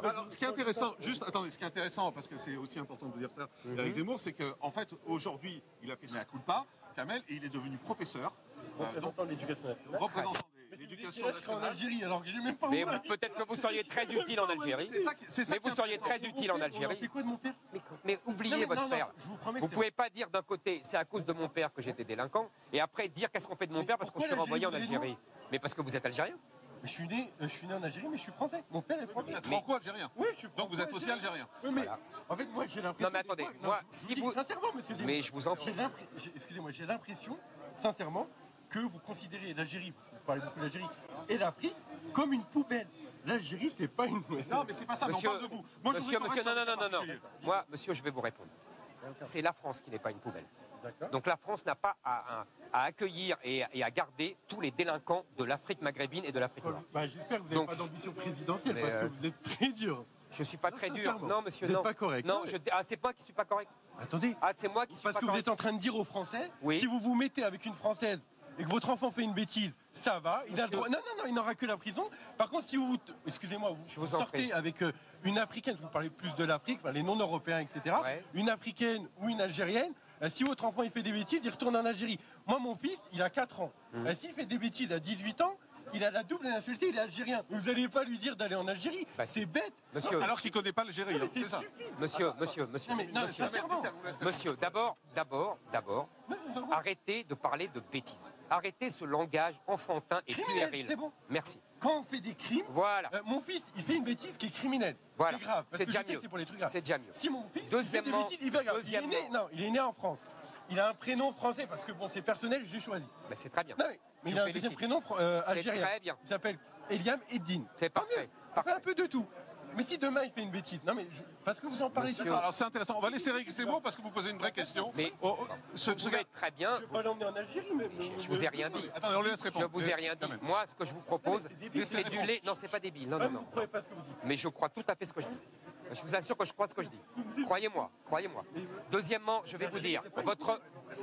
Alors, ce qui est intéressant, ce qui est intéressant, parce que c'est aussi important de vous dire ça, Éric Zemmour, c'est qu'en fait, aujourd'hui, il a fait son culpa, Kamel, et il est devenu professeur. Représentant de l'éducation nationale. Représentant de l'éducation nationale. En Algérie, alors que j'ai même pas... Mais peut-être que vous seriez très utile en Algérie. Mais vous seriez très utile en Algérie. C'est quoi de mon père? Mais oubliez votre père. Vous ne pouvez pas dire d'un côté, c'est à cause de mon père que j'étais délinquant, et après dire qu'est-ce qu'on fait de mon père parce qu'on se fait renvoyer en Algérie. Mais parce que vous êtes algérien. Je suis né en Algérie, mais je suis français. Mon père est français. Vous êtes franco-algérien. Oui, je suis franco. Donc vous êtes aussi algérien. Oui, mais en fait, moi, j'ai l'impression... Non, mais attendez, moi, si vous... Sincèrement, monsieur Zemmour, mais je vous en prie. Excusez-moi, j'ai l'impression, sincèrement, que vous considérez l'Algérie, vous parlez beaucoup de l'Algérie, et l'Afrique comme une poubelle. L'Algérie, c'est pas une... Non, mais c'est pas ça, monsieur, on parle de vous. Moi, monsieur, non. Moi, monsieur, je vais vous répondre. C'est la France qui n'est pas une poubelle. Donc la France n'a pas à accueillir et à garder tous les délinquants de l'Afrique maghrébine et de l'Afrique noire. J'espère que vous n'avez pas d'ambition présidentielle, parce que vous êtes très dur. Je ne suis pas très dur. Non, monsieur, non. Vous n'êtes pas correct. Non, c'est moi qui ne suis pas correct. Attendez. C'est moi qui suis pas correct. Parce que vous êtes en train de dire aux Français, si vous vous mettez avec une Française et que votre enfant fait une bêtise, ça va, il a le droit. Non, il n'aura que la prison. Par contre, si vous, excusez-moi, vous sortez avec une Africaine, vous parlez plus de l'Afrique, enfin, les non-européens, etc., une Africaine ou une Algérienne, si votre enfant il fait des bêtises, il retourne en Algérie. Moi, mon fils, il a 4 ans. S'il fait des bêtises à 18 ans, il a la double nationalité, il est algérien. Vous n'allez pas lui dire d'aller en Algérie. C'est bête. Monsieur, alors qu'il ne connaît pas l'Algérie, c'est ça. Monsieur, d'abord, arrêtez de parler de bêtises. Arrêtez ce langage enfantin et puéril. C'est bon. Merci. Quand on fait des crimes, mon fils, il fait une bêtise qui est criminelle. Voilà. C'est grave. C'est déjà mieux. C'est déjà mieux. Si mon fils fait des bêtises, il est né en France. Il a un prénom français parce que bon, c'est personnel, j'ai choisi. Mais c'est très bien. Non, mais il a un deuxième prénom algérien. Très bien. Il s'appelle Eliam Eddine. C'est parfait. Il fait un peu de tout. Mais si demain il fait une bêtise, parce que vous en parlez. Alors c'est intéressant. On va laisser Éric Zemmour parce que vous posez une vraie question. Mais vous pouvez très bien. Je ne vais pas l'emmener en Algérie, mais je vous ai rien dit. Attendez, on lui laisse répondre. Je vous ai rien dit. Moi, ce que je vous propose, c'est du lait. Non, c'est pas débile. Non. Vous ne croyez pas ce que vous dites. Mais je crois tout à fait ce que je dis. Je vous assure que je crois ce que je dis. Croyez-moi. Deuxièmement, je vais vous dire,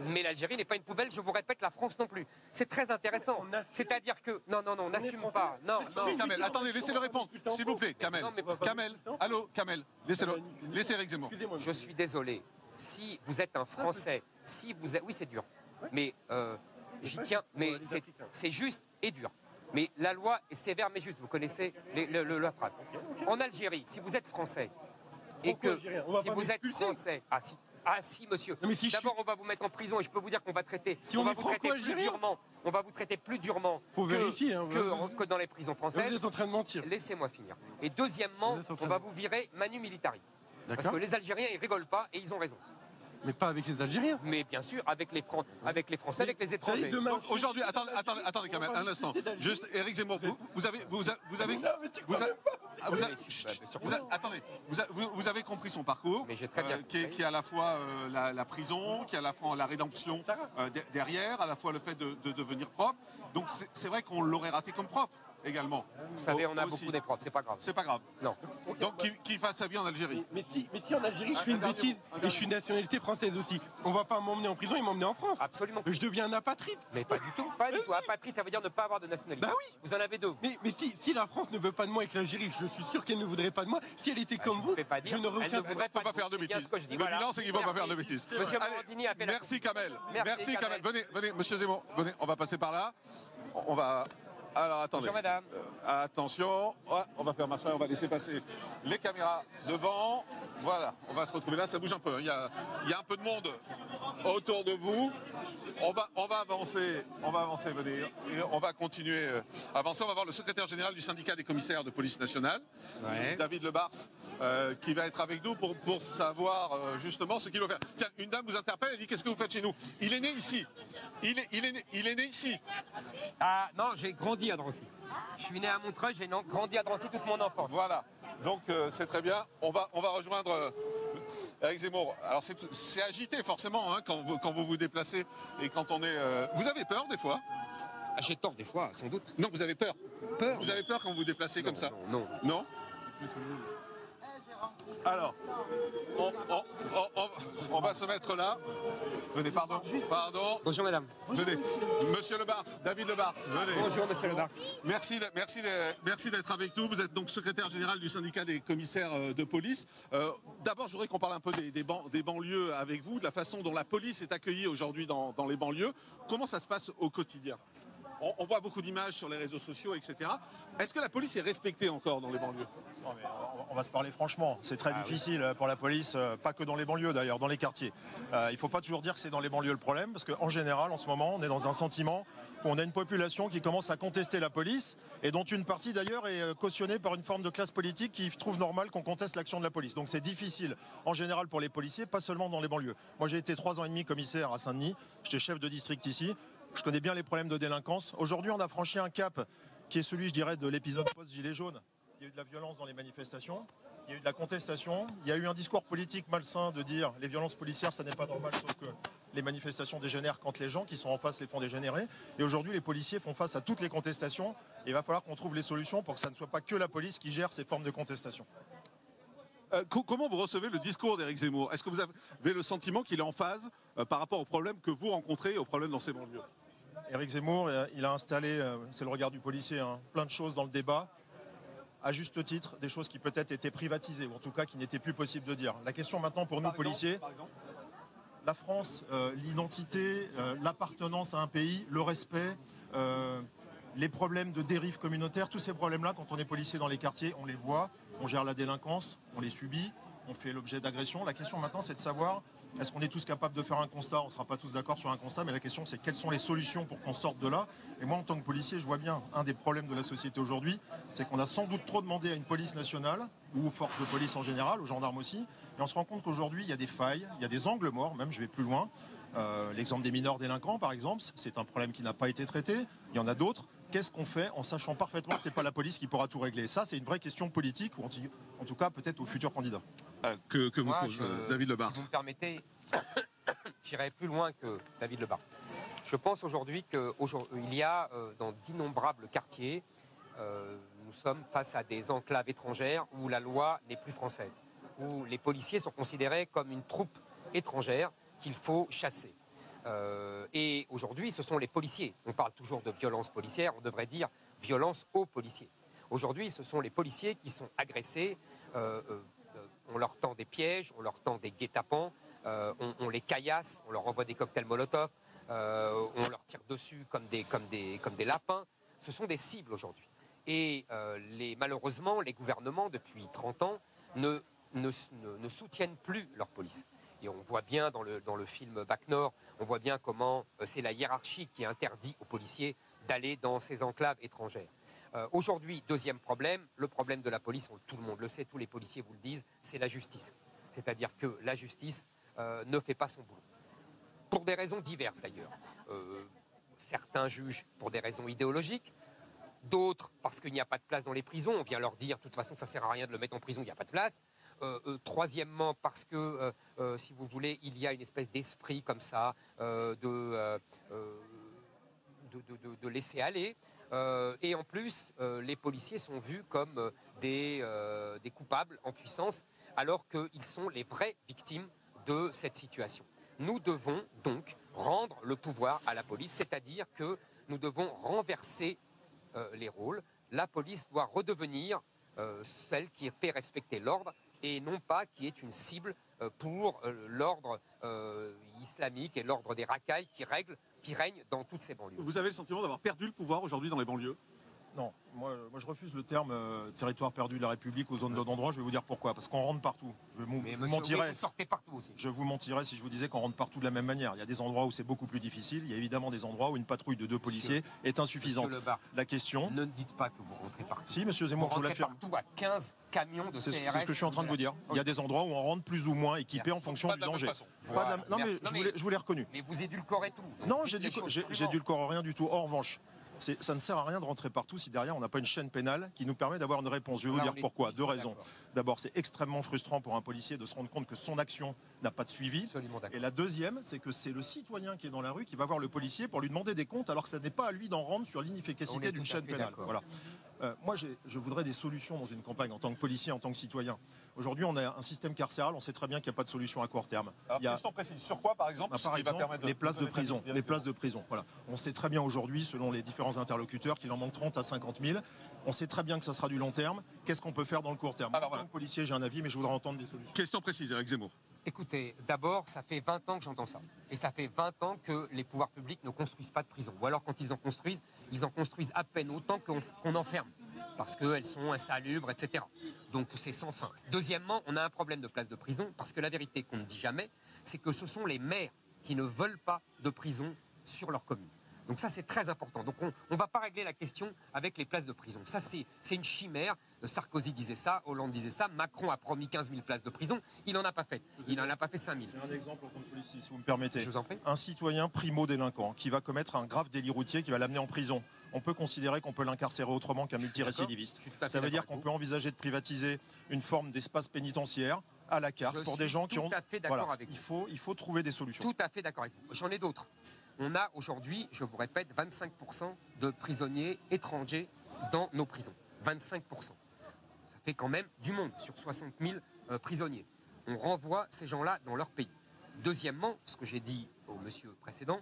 mais l'Algérie n'est pas une poubelle, je vous répète, la France non plus. C'est très intéressant. C'est-à-dire que... Non, on n'assume pas. Non. Kamel, attendez, laissez-le répondre, s'il vous plaît, Kamel. Kamel, allô, Kamel, laissez Éric Zemmour. Je suis désolé. Si vous êtes un Français, oui, c'est dur. Mais j'y tiens, mais c'est juste et dur. Mais la loi est sévère mais juste, vous connaissez la phrase. En Algérie, si vous êtes français, et que si vous êtes français... Ah si, monsieur. D'abord, on va vous mettre en prison et je peux vous dire qu'on va traiter... on va vous traiter plus durement. On va vous traiter plus durement que dans les prisons françaises. Vous êtes en train de mentir. Laissez-moi finir. Et deuxièmement, on va vous virer manu militari. Parce que les Algériens, ils rigolent pas et ils ont raison. Mais pas avec les Algériens. Mais bien sûr, avec les Français, avec les étrangers. Aujourd'hui, attendez, Kamel, un instant. Juste, Éric Zemmour, vous avez compris son parcours, qui est à la fois la prison, qui est à la fois la rédemption derrière, à la fois le fait de devenir prof. Donc c'est vrai qu'on l'aurait raté comme prof. Également. Vous savez, on a beaucoup des profs, c'est pas grave. C'est pas grave. Non. Donc qu'il fasse sa vie en Algérie. Mais si en Algérie je fais une bêtise et je suis de nationalité française aussi, on va pas m'emmener en prison et m'emmener en France. Absolument. Je deviens un apatride. Mais pas du tout. Pas du tout. Apatride, ça veut dire ne pas avoir de nationalité. Bah oui. Vous en avez deux. Mais si la France ne veut pas de moi et que l'Algérie, je suis sûr qu'elle ne voudrait pas de moi. Si elle était comme vous, je n'aurais aucun. Il ne faut pas faire de bêtises. Le bilan, c'est qu'il ne faut pas faire de bêtises. Monsieur Morandini a fait la... Merci Kamel. Merci Kamel. Venez, monsieur Zemmour. Venez, on va passer par là. On va Alors attendez. Bonjour madame. Attention, ouais, on va faire marcher, on va laisser passer les caméras devant. Voilà, on va se retrouver là, ça bouge un peu. Il y a un peu de monde autour de vous. On va avancer, venez. Et on va continuer à avancer. On va voir le secrétaire général du syndicat des commissaires de police nationale, David Lebars, qui va être avec nous pour savoir justement ce qu'il va faire. Tiens, une dame vous interpelle, elle dit qu'est-ce que vous faites chez nous? Il est né ici. Il est né ici. Ah non, j'ai grandi à Drancy. Je suis né à Montreuil, j'ai grandi à Drancy toute mon enfance. Voilà, donc c'est très bien. On va rejoindre Éric Zemmour. Alors c'est agité forcément hein, quand vous déplacez et quand on est... Vous avez peur des fois? Ah, j'ai tort des fois, sans doute. Non, vous avez peur. Peur? Vous avez peur quand vous vous déplacez comme ça? Non. Non? Alors, on va se mettre là. Venez, pardon. Bonjour madame. Venez. Monsieur Lebars, David Lebars, venez. Bonjour monsieur Lebars. Merci d'être avec nous. Vous êtes donc secrétaire général du syndicat des commissaires de police. D'abord, je voudrais qu'on parle un peu des banlieues avec vous, de la façon dont la police est accueillie aujourd'hui dans les banlieues. Comment ça se passe au quotidien? On voit beaucoup d'images sur les réseaux sociaux, etc. Est-ce que la police est respectée encore dans les banlieues? Non, mais on va se parler franchement, c'est très difficile pour la police, pas que dans les banlieues d'ailleurs, dans les quartiers. Il ne faut pas toujours dire que c'est dans les banlieues le problème, parce qu'en général, en ce moment, on est dans un sentiment où on a une population qui commence à contester la police, et dont une partie d'ailleurs est cautionnée par une forme de classe politique qui trouve normal qu'on conteste l'action de la police. Donc c'est difficile, en général pour les policiers, pas seulement dans les banlieues. Moi j'ai été 3 ans et demi commissaire à Saint-Denis, j'étais chef de district ici, je connais bien les problèmes de délinquance. Aujourd'hui, on a franchi un cap qui est celui, je dirais, de l'épisode post-Gilets jaunes. Il y a eu de la violence dans les manifestations, il y a eu de la contestation, il y a eu un discours politique malsain de dire les violences policières, ça n'est pas normal, sauf que les manifestations dégénèrent quand les gens qui sont en face les font dégénérer. Et aujourd'hui, les policiers font face à toutes les contestations. Et il va falloir qu'on trouve les solutions pour que ça ne soit pas que la police qui gère ces formes de contestation. Comment vous recevez le discours d'Éric Zemmour? Est-ce que vous avez le sentiment qu'il est en phase par rapport aux problèmes que vous rencontrez, aux problèmes dans ces banlieues? Éric Zemmour, il a installé, c'est le regard du policier, hein, plein de choses dans le débat, à juste titre, des choses qui peut-être étaient privatisées, ou en tout cas qui n'étaient plus possibles de dire. La question maintenant pour nous, policiers, la France, l'identité, l'appartenance à un pays, le respect, les problèmes de dérive communautaire, tous ces problèmes-là, quand on est policier dans les quartiers, on les voit, on gère la délinquance, on les subit, on fait l'objet d'agressions. La question maintenant, c'est de savoir, est-ce qu'on est tous capables de faire un constat? On ne sera pas tous d'accord sur un constat, mais la question, c'est quelles sont les solutions pour qu'on sorte de là? Et moi, en tant que policier, je vois bien, un des problèmes de la société aujourd'hui, c'est qu'on a sans doute trop demandé à une police nationale, ou aux forces de police en général, aux gendarmes aussi, et on se rend compte qu'aujourd'hui, il y a des failles, il y a des angles morts, même, je vais plus loin. L'exemple des mineurs délinquants, par exemple, c'est un problème qui n'a pas été traité. Il y en a d'autres. Qu'est-ce qu'on fait en sachant parfaitement que ce n'est pas la police qui pourra tout régler? Ça, c'est une vraie question politique, ou en tout cas peut-être aux futurs candidats. Que vous pose David Lebars. Si vous me permettez, j'irai plus loin que David Lebars. Je pense aujourd'hui qu'il y a dans d'innombrables quartiers, nous sommes face à des enclaves étrangères où la loi n'est plus française, où les policiers sont considérés comme une troupe étrangère qu'il faut chasser. Et aujourd'hui, ce sont les policiers. On parle toujours de violence policière, on devrait dire violence aux policiers. Aujourd'hui, ce sont les policiers qui sont agressés. On leur tend des pièges, on leur tend des guet-apens, on les caillasse, on leur envoie des cocktails Molotov, on leur tire dessus comme des lapins. Ce sont des cibles aujourd'hui. Et malheureusement, les gouvernements, depuis 30 ans, ne soutiennent plus leur police. Et on voit bien dans le film Bac Nord, on voit bien comment c'est la hiérarchie qui interdit aux policiers d'aller dans ces enclaves étrangères. Aujourd'hui, deuxième problème, le problème de la police, tout le monde le sait, tous les policiers vous le disent, c'est la justice. C'est-à-dire que la justice ne fait pas son boulot. Pour des raisons diverses d'ailleurs. Certains jugent pour des raisons idéologiques, d'autres parce qu'il n'y a pas de place dans les prisons. On vient leur dire, de toute façon, ça ne sert à rien de le mettre en prison, il n'y a pas de place. Troisièmement, parce que, si vous voulez, il y a une espèce d'esprit comme ça de laisser aller. Et en plus, les policiers sont vus comme des coupables en puissance, alors qu'ils sont les vraies victimes de cette situation. Nous devons donc rendre le pouvoir à la police, c'est-à-dire que nous devons renverser les rôles. La police doit redevenir celle qui fait respecter l'ordre et non pas qui est une cible pour l'ordre islamique et l'ordre des racailles qui règne dans toutes ces banlieues. Vous avez le sentiment d'avoir perdu le pouvoir aujourd'hui dans les banlieues? Non, moi je refuse le terme territoire perdu de la République aux zones de non-droit. Je vais vous dire pourquoi. Parce qu'on rentre partout. Je vous mentirais. Vous sortez partout aussi. Je vous mentirais si je vous disais qu'on rentre partout de la même manière. Il y a des endroits où c'est beaucoup plus difficile. Il y a évidemment des endroits où une patrouille de 2 policiers est insuffisante. La question. Ne dites pas que vous rentrez partout. Si, monsieur Zemmour, je vous l'affirme. Partout à 15 camions de CRS. C'est ce que je suis en train de vous dire. Il y a des endroits où on rentre plus ou moins équipé en fonction du danger. Non, mais je vous l'ai reconnu. Mais vous édulcorez tout. Non, j'édulcore rien du tout. En revanche, ça ne sert à rien de rentrer partout si derrière on n'a pas une chaîne pénale qui nous permet d'avoir une réponse. Je vais vous dire pourquoi. 2 raisons. D'abord, c'est extrêmement frustrant pour un policier de se rendre compte que son action n'a pas de suivi. Et la deuxième, c'est que c'est le citoyen qui est dans la rue qui va voir le policier pour lui demander des comptes alors que ça n'est pas à lui d'en rendre sur l'inefficacité d'une chaîne pénale. Voilà. Moi, je voudrais des solutions dans une campagne en tant que policier, en tant que citoyen. Aujourd'hui, on a un système carcéral, on sait très bien qu'il n'y a pas de solution à court terme. Alors, question précise. Sur quoi, par exemple, les places de prison. Les places de prison. Voilà. On sait très bien aujourd'hui, selon les différents interlocuteurs, qu'il en manque 30 à 50 000. On sait très bien que ça sera du long terme. Qu'est-ce qu'on peut faire dans le court terme? En tant que policier, j'ai un avis, mais je voudrais entendre des solutions. Question précise, Éric Zemmour. Écoutez, d'abord, ça fait 20 ans que j'entends ça. Et ça fait 20 ans que les pouvoirs publics ne construisent pas de prison. Ou alors, quand ils en construisent à peine autant qu'on enferme. Parce qu'elles sont insalubres, etc. Donc c'est sans fin. Deuxièmement, on a un problème de place de prison, parce que la vérité qu'on ne dit jamais, c'est que ce sont les maires qui ne veulent pas de prison sur leur commune. Donc ça, c'est très important. Donc on ne va pas régler la question avec les places de prison. Ça, c'est une chimère. Sarkozy disait ça, Hollande disait ça, Macron a promis 15 000 places de prison, il n'en a pas fait. Il n'en a pas fait 5 000. J'ai un exemple en tant que policier, si vous me permettez. Je vous en prie. Un citoyen primo-délinquant qui va commettre un grave délit routier qui va l'amener en prison. On peut considérer qu'on peut l'incarcérer autrement qu'un multirécidiviste. Ça veut dire qu'on peut envisager de privatiser une forme d'espace pénitentiaire à la carte pour des gens qui ont... Tout à fait d'accord avec vous. Il faut trouver des solutions. Tout à fait d'accord avec vous. J'en ai d'autres. On a aujourd'hui, je vous répète, 25% de prisonniers étrangers dans nos prisons. 25%. Ça fait quand même du monde sur 60 000 prisonniers. On renvoie ces gens-là dans leur pays. Deuxièmement, ce que j'ai dit au monsieur précédent,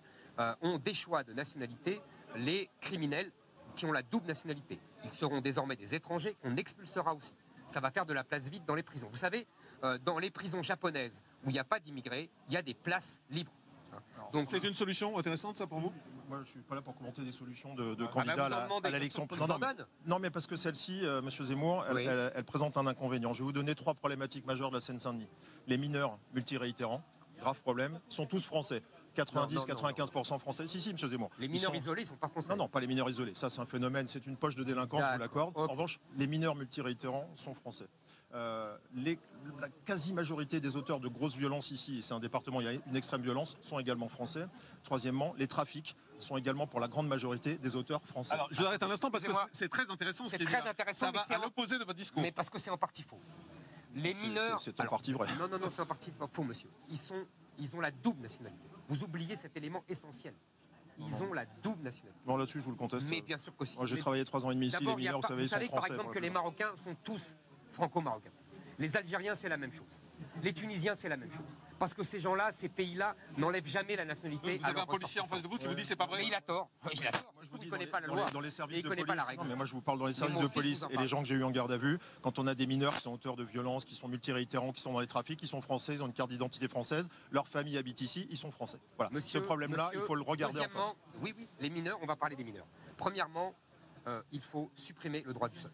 on déchoit de nationalité les criminels qui ont la double nationalité. Ils seront désormais des étrangers qu'on expulsera aussi. Ça va faire de la place vide dans les prisons. Vous savez, dans les prisons japonaises où il n'y a pas d'immigrés, il y a des places libres. Donc c'est une solution intéressante, ça, pour vous? Moi, je ne suis pas là pour commenter des solutions de candidats à l'élection. Non, mais parce que celle-ci, monsieur Zemmour, elle présente un inconvénient. Je vais vous donner 3 problématiques majeures de la Seine-Saint-Denis. Les mineurs multiréitérants, grave problème, sont tous français. 90-95% français. Si, monsieur Zemmour. Les mineurs isolés, ils ne sont pas français. Non, pas les mineurs isolés. Ça, c'est un phénomène, c'est une poche de délinquance, je vous l'accorde. En revanche, les mineurs multiréitérants sont français. La quasi-majorité des auteurs de grosses violences ici, et c'est un département où il y a une extrême violence, sont également français. Troisièmement, les trafics sont également pour la grande majorité des auteurs français. Alors, je vous arrête un instant parce que c'est très intéressant. C'est très intéressant, ça va à l'opposé de votre discours. Mais parce que c'est en partie faux. Les mineurs... C'est en partie vrai. Non, c'est en partie faux, monsieur. Ils ont la double nationalité. Vous oubliez cet élément essentiel. Ils ont la double nationalité. Non, là-dessus, je vous le conteste. Mais bien sûr que si. Moi, j'ai travaillé 3 ans et demi ici. Les mineurs, vous savez, ils sont français. Par exemple, que les Marocains sont tous franco-marocains. Les Algériens, c'est la même chose. Les Tunisiens, c'est la même chose. Parce que ces gens-là, ces pays-là, n'enlèvent jamais la nationalité. Vous avez un policier en face de vous qui vous dit c'est pas vrai. Mais il a tort. Il a tort. Il ne connaît pas la loi. Dans les services de police. Pas la règle. Non, mais moi, je vous parle dans les services de police et les gens que j'ai eu en garde à vue. Quand on a des mineurs qui sont auteurs de violences, qui sont multiréitérants, qui sont dans les trafics, qui sont français, ils ont une carte d'identité française, leur famille habite ici, ils sont français. Voilà. Ce problème-là, il faut le regarder en face. Oui, les mineurs, on va parler des mineurs. Premièrement, il faut supprimer le droit du sol.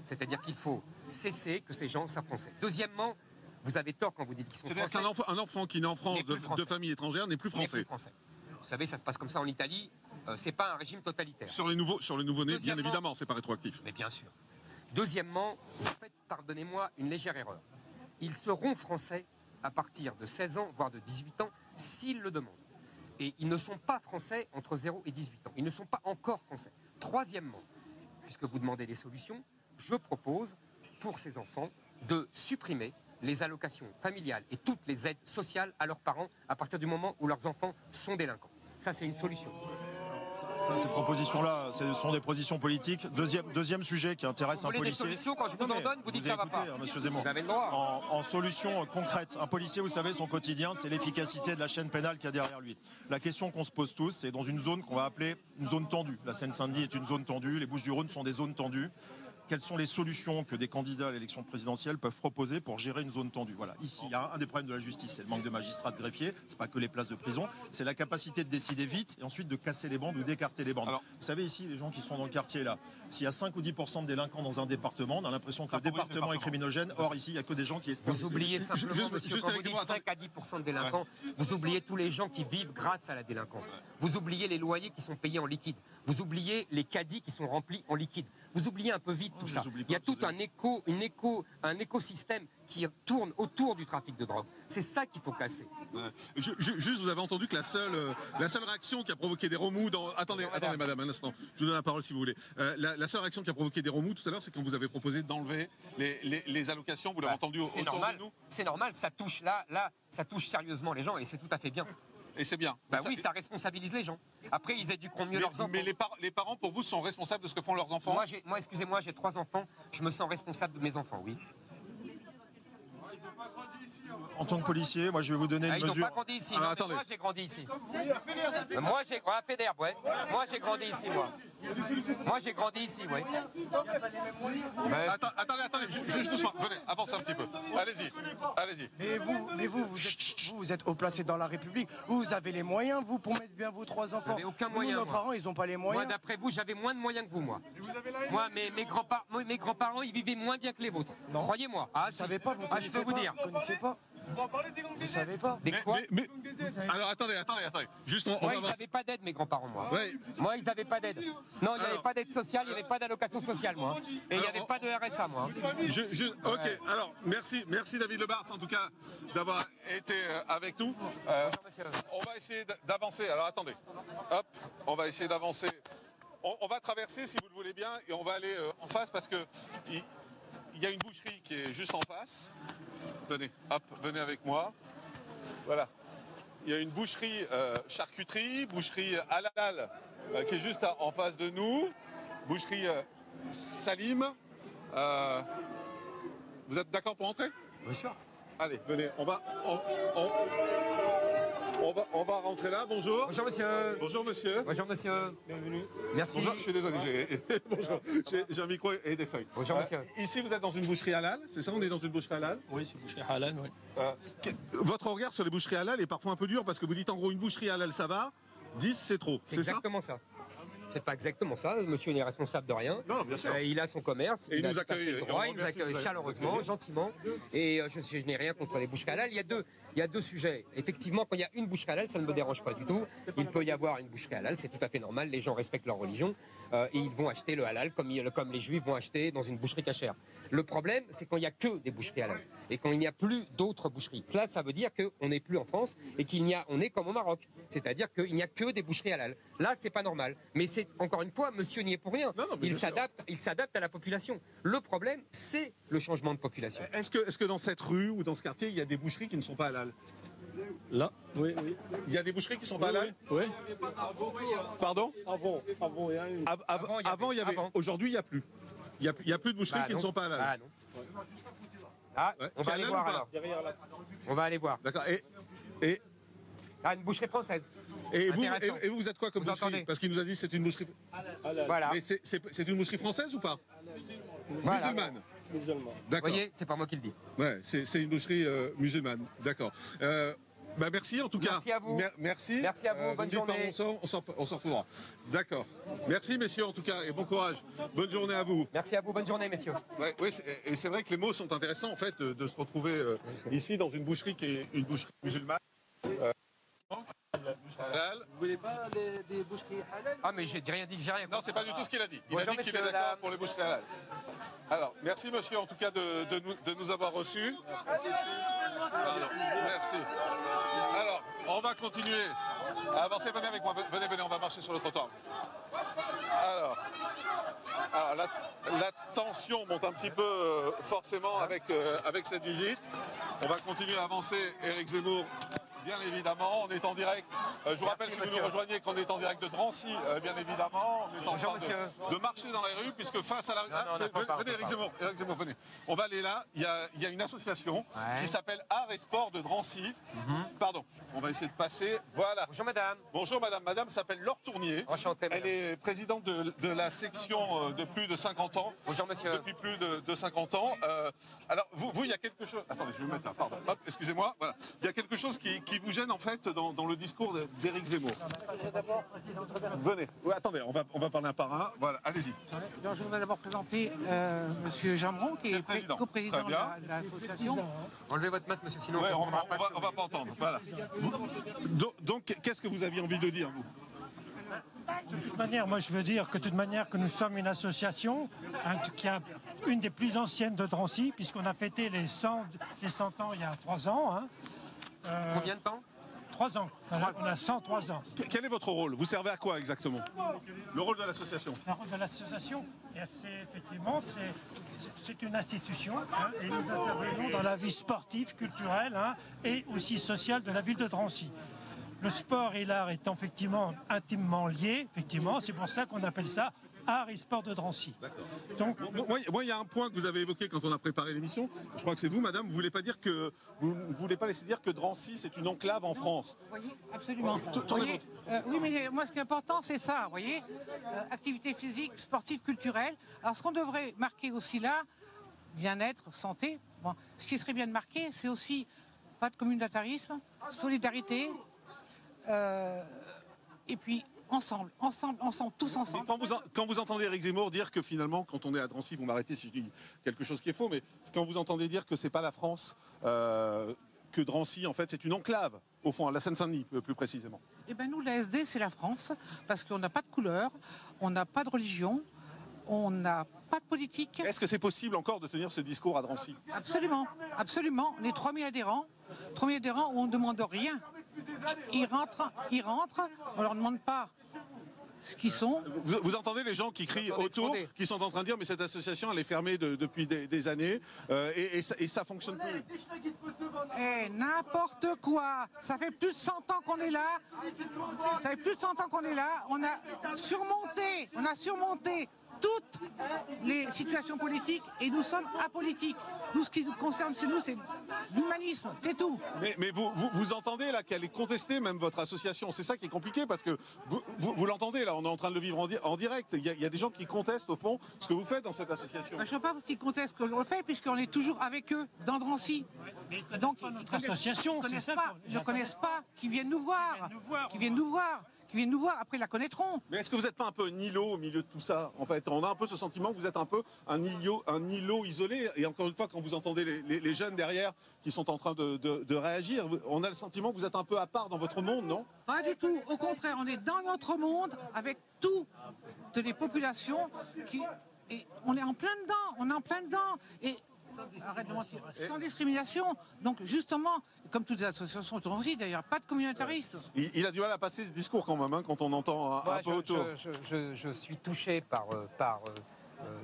C'est-à-dire qu'il faut cesser que ces gens soient français. Deuxièmement, vous avez tort quand vous dites qu'ils sont français. C'est-à-dire qu'un enfant qui naît en France de famille étrangère n'est plus français. Vous savez, ça se passe comme ça en Italie. C'est pas un régime totalitaire. Sur les nouveau-nés, bien évidemment, c'est pas rétroactif. Mais bien sûr. Deuxièmement, vous faites, pardonnez-moi, une légère erreur. Ils seront français à partir de 16 ans, voire de 18 ans, s'ils le demandent. Et ils ne sont pas français entre 0 et 18 ans. Ils ne sont pas encore français. Troisièmement, puisque vous demandez des solutions, je propose, pour ces enfants, de supprimer les allocations familiales et toutes les aides sociales à leurs parents à partir du moment où leurs enfants sont délinquants. Ça, c'est une solution. Ces propositions-là, ce sont des positions politiques. Deuxième sujet qui intéresse un policier. Vous voulez des solutions, quand je vous en donne, vous dites que ça va pas. Monsieur Zemmour. Vous avez le droit. En solution concrète, un policier, vous savez, son quotidien, c'est l'efficacité de la chaîne pénale qu'il y a derrière lui. La question qu'on se pose tous, c'est dans une zone qu'on va appeler une zone tendue. La Seine-Saint-Denis est une zone tendue, les Bouches-du-Rhône sont des zones tendues. quelles sont les solutions que des candidats à l'élection présidentielle peuvent proposer pour gérer une zone tendue. Voilà. Ici, il y a un des problèmes de la justice, c'est le manque de magistrats, de greffiers, c'est pas que les places de prison, c'est la capacité de décider vite et ensuite de casser les bandes ou d'écarter les bandes. Alors, vous savez ici, les gens qui sont dans le quartier là, s'il y a 5 ou 10% de délinquants dans un département, on a l'impression que le département est criminogène. Or ici, il n'y a que des gens qui espèrent. Vous oubliez simplement, monsieur, quand vous dites 5 à 10% de délinquants, vous oubliez tous les gens qui vivent grâce à la délinquance. Vous oubliez les loyers qui sont payés en liquide. Vous oubliez les caddies qui sont remplis en liquide. Vous oubliez un peu vite tout ça. Il y a tout un écosystème qui tourne autour du trafic de drogue. C'est ça qu'il faut casser. Juste, vous avez entendu que la seule réaction qui a provoqué des remous dans... Attendez, madame, un instant. Je vous donne la parole si vous voulez. La seule réaction qui a provoqué des remous tout à l'heure, c'est quand vous avez proposé d'enlever les allocations. Vous l'avez entendu autour de nous. C'est normal, ça touche ça touche sérieusement les gens et c'est tout à fait bien. Et c'est bien. Oui, ça responsabilise les gens. Après, ils éduqueront mieux leurs enfants. Mais les parents, pour vous, sont responsables de ce que font leurs enfants? Moi, excusez-moi, j'ai 3 enfants. Je me sens responsable de mes enfants, oui. En tant que policier, moi, je vais vous donner une mesure. Ils n'ont pas grandi ici. Moi, j'ai grandi ici. Moi, j'ai grandi ici, moi. Moi, j'ai grandi ici, oui. Attendez, juste doucement. Venez, avancez un petit peu. Allez-y. Mais vous êtes haut placé dans la République. Vous avez les moyens, vous, pour mettre bien vos 3 enfants. Vous n'avez aucun moyen. Nos parents, ils n'ont pas les moyens. Moi, d'après vous, j'avais moins de moyens que vous, moi. Moi, mes grands-parents, ils vivaient moins bien que les vôtres. Croyez-moi. Vous ne savez pas, vous je peux vous dire. Vous ne connaissez pas. Vous savez pas. Des quoi? Alors attendez. Juste, moi, ils n'avaient pas d'aide, mes grands-parents, moi. Ouais. Moi, ils n'avaient pas d'aide. Non, il n'y avait pas d'aide sociale, il n'y avait pas d'allocation sociale, moi. Et il n'y avait pas de RSA, moi. Ok, alors merci David Lebars, en tout cas, d'avoir été avec nous. On va essayer d'avancer. Alors attendez. Hop, on va essayer d'avancer. On va traverser, si vous le voulez bien, et on va aller en face parce que il y a une boucherie qui est juste en face. Tenez, hop, venez avec moi. Voilà. Il y a une boucherie charcuterie, boucherie halal qui est juste en face de nous. Boucherie Salim. Vous êtes d'accord pour entrer? Bien sûr. Allez, venez, on va rentrer là. Bonjour. Bonjour monsieur. Bonjour monsieur. Bonjour monsieur. Bienvenue. Merci. Bonjour, je suis désolé, j'ai un micro et des feuilles. Bonjour monsieur. Ici vous êtes dans une boucherie halal, c'est ça? On est dans une boucherie halal? Oui, c'est une boucherie halal, oui. Votre regard sur les boucheries halal est parfois un peu dur parce que vous dites en gros une boucherie halal ça va, 10 c'est trop, c'est ça? Exactement ça. C'est pas exactement ça, monsieur n'est responsable de rien. Non, bien sûr. Il a son commerce, il nous accueille, il nous accueille chaleureusement, gentiment. Et je n'ai rien contre les boucheries halal. Il y a deux sujets. Effectivement, quand il y a une boucherie halal, ça ne me dérange pas du tout. Il peut y avoir une boucherie halal, c'est tout à fait normal. Les gens respectent leur religion et ils vont acheter le halal comme les juifs vont acheter dans une boucherie cachère. Le problème, c'est quand il n'y a que des boucheries halal et quand il n'y a plus d'autres boucheries. Là, ça veut dire qu'on n'est plus en France et on est comme au Maroc. C'est-à-dire qu'il n'y a que des boucheries halal. Là, c'est pas normal. Mais c'est encore une fois, monsieur n'y est pour rien. Il s'adapte à la population. Le problème, c'est le changement de population. Est-ce que dans cette rue ou dans ce quartier, il y a des boucheries qui ne sont pas halal? Là, oui. Il y a des boucheries qui ne sont pas halal? Oui. Pardon? Avant, il y a une. Avant, il y avait. Aujourd'hui, il n'y a plus. Il n'y a plus de boucheries qui ne sont pas halal. Ah non. Ah, on va aller voir alors. On va aller voir. D'accord. Une boucherie française. Et vous êtes quoi comme boucherie? Parce qu'il nous a dit que c'est une boucherie. Voilà. Mais c'est une boucherie française ou pas? Musulmane. Musulman. D'accord. Vous voyez, c'est pas moi qui le dis. Ouais, c'est une boucherie musulmane. D'accord. Merci en tout cas. Merci à vous. Merci. Merci à vous. Bonne journée. On s'en retrouvera. D'accord. Merci messieurs en tout cas et bon courage. Bonne journée à vous. Merci à vous. Bonne journée messieurs. Ouais, oui, et c'est vrai que les mots sont intéressants en fait de se retrouver ici dans une boucherie qui est une boucherie musulmane. Halal. Vous voulez pas des boucheries halal? Ah mais j'ai rien dit que j'ai rien. Non, c'est pas du tout ce qu'il a dit. Il a Bonjour, dit qu'il est d'accord pour les boucheries halal. Alors, merci monsieur en tout cas de nous avoir reçus. Merci. Alors, on va continuer à avancer. Venez avec moi, venez, on va marcher sur le trottoir. Alors la tension monte un petit peu forcément avec cette visite. On va continuer à avancer. Éric Zemmour bien évidemment. On est en direct. Je vous rappelle, si vous nous rejoignez, qu'on est en direct de Drancy, bien évidemment. On est en train de marcher dans les rues, puisque face à la... venez, Éric Zemmour, venez. On va aller là. Il y a une association qui s'appelle Art et Sport de Drancy. Pardon, on va essayer de passer. Voilà. Bonjour madame. Bonjour madame. Madame s'appelle Laure Tournier. Enchantée, madame. Elle est présidente de la section de plus de 50 ans. Bonjour monsieur. Depuis plus de 50 ans. Alors, vous, il y a quelque chose... Attendez, je vais me mettre là, pardon. Hop, excusez-moi. Voilà. Il y a quelque chose qui vous gêne, en fait, dans le discours d'Éric Zemmour. Venez. Ouais, attendez, on va parler un par un. Voilà, allez-y. Je voudrais d'abord présenter monsieur Jeanbron, qui est coprésident de l'association. Enlevez votre masque, monsieur, sinon... Ouais, on va pas entendre. Voilà. Donc, qu'est-ce que vous aviez envie de dire, vous ? De toute manière, moi je veux dire que de toute manière que nous sommes une association qui a une des plus anciennes de Drancy, puisqu'on a fêté les 100 ans il y a 3 ans. Hein. Combien de temps ? 3 ans. On a 103 ans. Quel est votre rôle? Vous servez à quoi exactement? Le rôle de l'association? Le rôle de l'association, effectivement, c'est une institution, hein, et nous intervenons dans la vie sportive, culturelle, hein, et aussi sociale de la ville de Drancy. Le sport et l'art est effectivement intimement liés, effectivement, c'est pour ça qu'on appelle ça Art et Sport de Drancy. Donc, moi, il y a un point que vous avez évoqué quand on a préparé l'émission. Je crois que c'est vous, madame. Vous voulez pas laisser dire que Drancy c'est une enclave en France. Oui, absolument. Oui, mais moi, ce qui est important, c'est ça, vous voyez, activité physique, sportive, culturelle. Alors, ce qu'on devrait marquer aussi là, bien-être, santé. Bon, ce qui serait bien de marquer, c'est aussi pas de communautarisme, solidarité, et puis ensemble, tous ensemble. Quand vous entendez Éric Zemmour dire que finalement, quand on est à Drancy, vous m'arrêtez si je dis quelque chose qui est faux, mais quand vous entendez dire que c'est pas la France, que Drancy, en fait, c'est une enclave, au fond, à la Seine-Saint-Denis, plus précisément. Eh bien, nous, l'ASD, c'est la France, parce qu'on n'a pas de couleur, on n'a pas de religion, on n'a pas de politique. Est-ce que c'est possible encore de tenir ce discours à Drancy? Absolument, absolument. On est 3000 adhérents, où on ne demande rien. Ils rentrent, on leur demande pas ce qu'ils sont. Vous entendez les gens qui crient autour, qui sont en train de dire mais cette association elle est fermée depuis des années et ça fonctionne plus. Eh, n'importe quoi. Ça fait plus de 100 ans qu'on est là. On a surmonté toutes les situations politiques et nous sommes apolitiques. Nous, ce qui nous concerne chez nous, c'est l'humanisme, c'est tout. Mais vous entendez là qu'elle est contestée, même votre association. C'est ça qui est compliqué parce que vous l'entendez là, on est en train de le vivre en direct. Il y a des gens qui contestent au fond ce que vous faites dans cette association. Je ne sais pas qu'ils contestent ce que l'on fait puisqu'on est toujours avec eux dans Drancy. Donc notre association, c'est ça. Ils ne connaissent pas, qui viennent nous voir. Qui viennent nous voir, après la connaîtront. Mais est-ce que vous n'êtes pas un peu un îlot au milieu de tout ça? En fait, on a un peu ce sentiment que vous êtes un peu un îlot isolé. Et encore une fois, quand vous entendez les jeunes derrière qui sont en train de réagir, on a le sentiment que vous êtes un peu à part dans votre monde, non? Pas du tout. Au contraire, on est dans notre monde avec toutes les populations et on est en plein dedans. Et arrête de mentir. Sans discrimination. Donc justement, comme toutes les associations autour aussi, d'ailleurs, pas de communautarisme. Il a du mal à passer ce discours quand même, hein, quand on entend un peu autour. Je suis touché par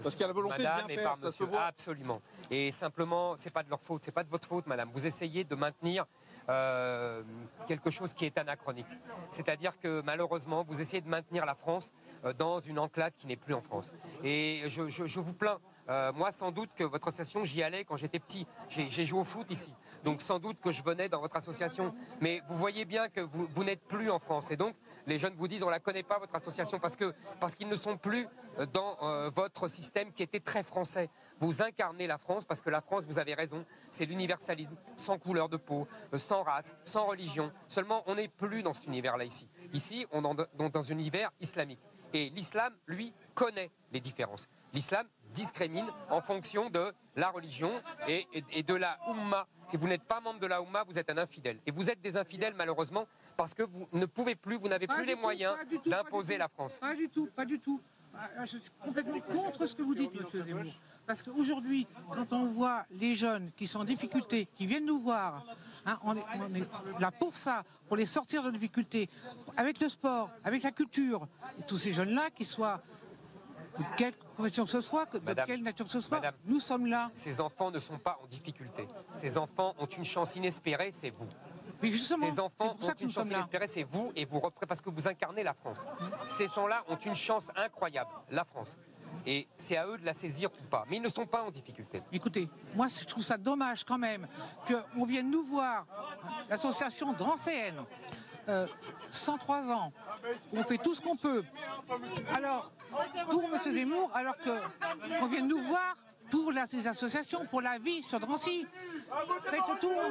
parce qu'il y a la volonté madame de bien et faire, par monsieur. Absolument. Et simplement, c'est pas de leur faute, c'est pas de votre faute, madame. Vous essayez de maintenir quelque chose qui est anachronique. C'est-à-dire que malheureusement, vous essayez de maintenir la France dans une enclave qui n'est plus en France. Et je vous plains. Moi, sans doute que votre association, j'y allais quand j'étais petit. J'ai joué au foot ici. Donc, sans doute que je venais dans votre association. Mais vous voyez bien que vous n'êtes plus en France. Et donc, les jeunes vous disent, on ne la connaît pas, votre association, parce qu'ils ne sont plus dans votre système qui était très français. Vous incarnez la France, parce que la France, vous avez raison, c'est l'universalisme, sans couleur de peau, sans race, sans religion. Seulement, on n'est plus dans cet univers-là ici. Ici, on est dans un univers islamique. Et l'islam, lui, connaît les différences. L'islam discrimine en fonction de la religion et de la Oumma. Si vous n'êtes pas membre de la Oumma, vous êtes un infidèle. Et vous êtes des infidèles, malheureusement, parce que vous ne pouvez plus, vous n'avez plus les moyens d'imposer la France. Pas du tout. Je suis complètement contre ce que vous dites, monsieur Zemmour. Parce qu'aujourd'hui, quand on voit les jeunes qui sont en difficulté, qui viennent nous voir, hein, on est là pour ça, pour les sortir de difficultés, avec le sport, avec la culture. Et tous ces jeunes-là, qui soient de quelle profession que ce soit, de quelle nature que ce soit, nous sommes là. Ces enfants ne sont pas en difficulté. Ces enfants ont une chance inespérée, c'est vous. Mais justement, ces enfants c'est pour ça ont que une nous chance sommes là. inespérée, c'est vous et vous parce que vous incarnez la France. Ces gens-là ont une chance incroyable, la France. Et c'est à eux de la saisir ou pas. Mais ils ne sont pas en difficulté. Écoutez, moi je trouve ça dommage quand même qu'on vienne nous voir, l'association Drancéenne, 103 ans, on fait tout ce qu'on peut. Alors, pour M. Zemmour, alors qu'on vienne nous voir pour les associations, pour la vie sur Drancy. Faites le tour.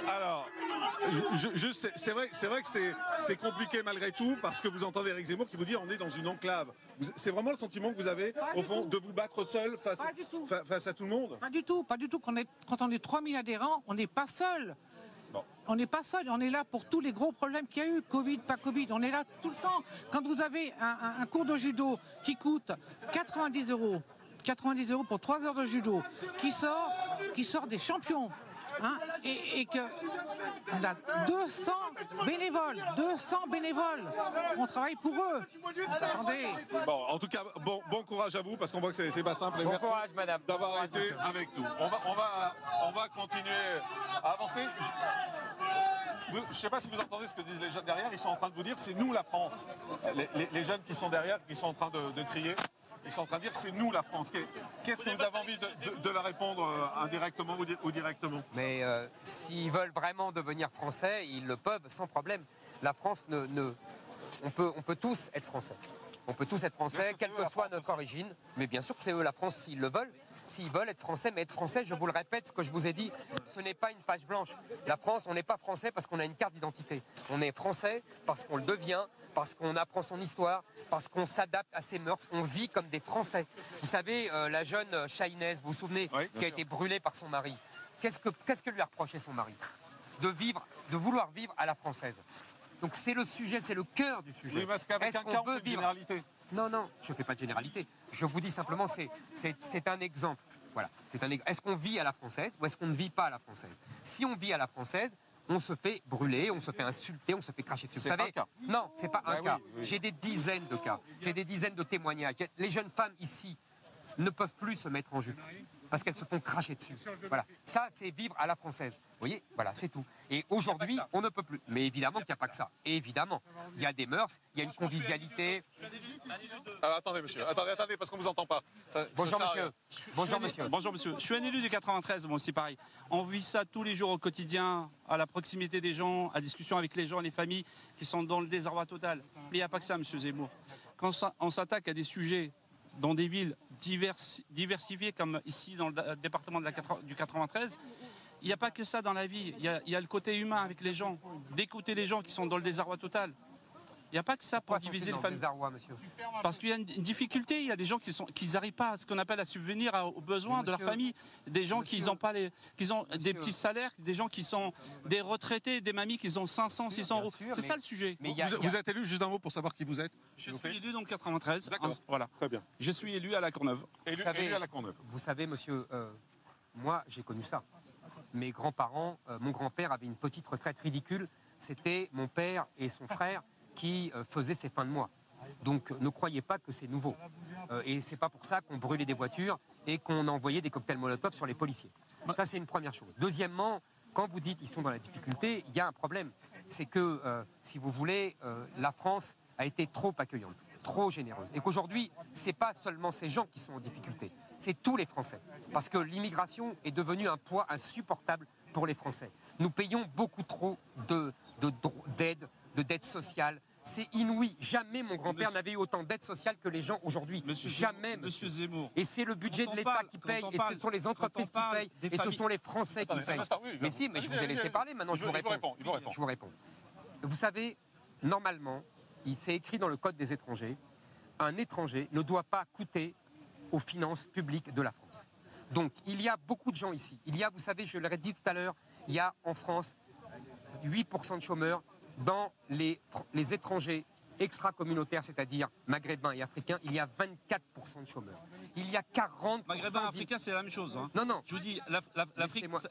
Alors, c'est vrai que c'est compliqué malgré tout, parce que vous entendez Éric Zemmour qui vous dit on est dans une enclave. C'est vraiment le sentiment que vous avez, au fond, de vous battre seul face à tout le monde? Pas du tout, pas du tout. Quand on est 3000 adhérents, on n'est pas seul. Bon. On n'est pas seul, on est là pour tous les gros problèmes qu'il y a eu, Covid, pas Covid, on est là tout le temps. Quand vous avez un cours de judo qui coûte 90 € pour 3 heures de judo, qui sort des champions, hein, et que on a 200 bénévoles, on travaille pour eux. Attendez. Bon, en tout cas, bon courage à vous, parce qu'on voit que c'est pas simple. Et bon merci courage, madame. D'avoir été avec nous. On va continuer à avancer. Je ne sais pas si vous entendez ce que disent les jeunes derrière, ils sont en train de vous dire c'est nous la France. Les jeunes qui sont derrière, qui sont en train de crier, ils sont en train de dire c'est nous la France. Qu'est-ce que vous avez envie de leur répondre indirectement ou directement? Mais s'ils veulent vraiment devenir français, ils le peuvent sans problème. La France, on peut tous être français. On peut tous être français, quelle que soit notre origine. Mais bien sûr que c'est eux la France s'ils le veulent. S'ils veulent être français, mais être français, je vous le répète, ce que je vous ai dit, ce n'est pas une page blanche. La France, on n'est pas français parce qu'on a une carte d'identité. On est français parce qu'on le devient, parce qu'on apprend son histoire, parce qu'on s'adapte à ses mœurs. On vit comme des Français. Vous savez, la jeune Chahinez, vous vous souvenez, oui, qui a été brûlée par son mari. Qu'est-ce que lui a reproché son mari? De vouloir vivre à la française. Donc c'est le sujet, c'est le cœur du sujet. Oui, parce qu'avec un cas, on fait une généralité. Non, je ne fais pas de généralité. Je vous dis simplement, c'est un exemple. Voilà. Est-ce qu'on vit à la française ou est-ce qu'on ne vit pas à la française? Si on vit à la française, on se fait brûler, on se fait insulter, on se fait cracher dessus. Vous savez, non, c'est pas un cas. Oui. J'ai des dizaines de cas. J'ai des dizaines de témoignages. Les jeunes femmes ici ne peuvent plus se mettre en jupe parce qu'elles se font cracher dessus. Voilà. Ça, c'est vivre à la française. Vous voyez, voilà, c'est tout. Et aujourd'hui, on ne peut plus. Mais évidemment qu'il n'y a pas que ça. Et évidemment, il y a des mœurs, il y a une convivialité. Alors attendez, monsieur. Attendez, parce qu'on ne vous entend pas. Bonjour, monsieur. Bonjour, monsieur. Bonjour, monsieur. Je suis un élu du 93, moi aussi pareil. On vit ça tous les jours au quotidien, à la proximité des gens, à discussion avec les gens, les familles qui sont dans le désarroi total. Mais il n'y a pas que ça, monsieur Zemmour. Quand on s'attaque à des sujets dans des villes diversifiées, comme ici dans le département du 93, il n'y a pas que ça dans la vie. Il y a le côté humain avec les gens, d'écouter les gens qui sont dans le désarroi total. Il n'y a pas que ça pour diviser les familles. Désarroi, monsieur. Parce qu'il y a une difficulté, il y a des gens qui n'arrivent pas à ce qu'on appelle à subvenir aux besoins de leur famille. Des gens qui ont des petits salaires, des gens qui sont des retraités, des mamies qui ont 500, 600 euros. C'est ça le sujet. Vous êtes élu, juste un mot pour savoir qui vous êtes? Je suis élu dans le 93. D'accord. Voilà. Très bien. Je suis élu à la Courneuve. Élu à la Courneuve. Vous savez, monsieur, moi, j'ai connu ça. Mes grands-parents, mon grand-père avait une petite retraite ridicule. C'était mon père et son frère qui faisaient ses fins de mois. Donc ne croyez pas que c'est nouveau. Et c'est pas pour ça qu'on brûlait des voitures et qu'on envoyait des cocktails Molotov sur les policiers. Ça, c'est une première chose. Deuxièmement, quand vous dites qu'ils sont dans la difficulté, il y a un problème. C'est que, si vous voulez, la France a été trop accueillante, trop généreuse. Et qu'aujourd'hui, c'est pas seulement ces gens qui sont en difficulté, c'est tous les Français. Parce que l'immigration est devenue un poids insupportable pour les Français. Nous payons beaucoup trop d'aide, de dette sociale. C'est inouï. Jamais mon grand-père n'avait eu autant d'aide sociale que les gens aujourd'hui. Jamais, monsieur Zemmour. Et c'est le budget de l'État qui paye, et ce sont les entreprises qui payent, et ce sont les Français qui payent. Mais si, mais je vous ai laissé parler, maintenant je vous réponds. Je vous réponds. Vous savez, normalement, il s'est écrit dans le Code des étrangers, un étranger ne doit pas coûter aux finances publiques de la France. Donc, il y a beaucoup de gens ici. Vous savez, je l'ai dit tout à l'heure, il y a en France 8% de chômeurs. Dans les étrangers extra-communautaires, c'est-à-dire maghrébins et africains, il y a 24% de chômeurs. Il y a 40%... Maghrébins et africains, c'est la même chose. Hein. Non. Je vous dis,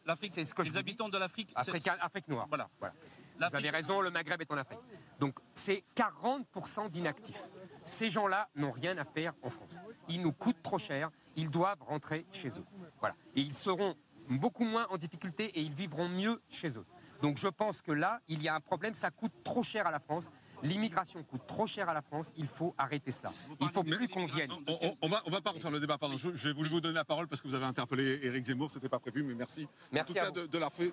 l'Afrique, c'est ce que les habitants de l'Afrique... Afrique noire. Voilà. Vous avez raison, le Maghreb est en Afrique. Donc, c'est 40% d'inactifs. Ces gens-là n'ont rien à faire en France. Ils nous coûtent trop cher, ils doivent rentrer chez eux. Voilà. Et ils seront beaucoup moins en difficulté et ils vivront mieux chez eux. Donc je pense que là, il y a un problème, ça coûte trop cher à la France. L'immigration coûte trop cher à la France, il faut arrêter cela. Il ne faut plus qu'on vienne. On va pas refaire le débat, pardon. J'ai voulu vous donner la parole parce que vous avez interpellé Éric Zemmour, c'était pas prévu, mais merci. Merci en tout cas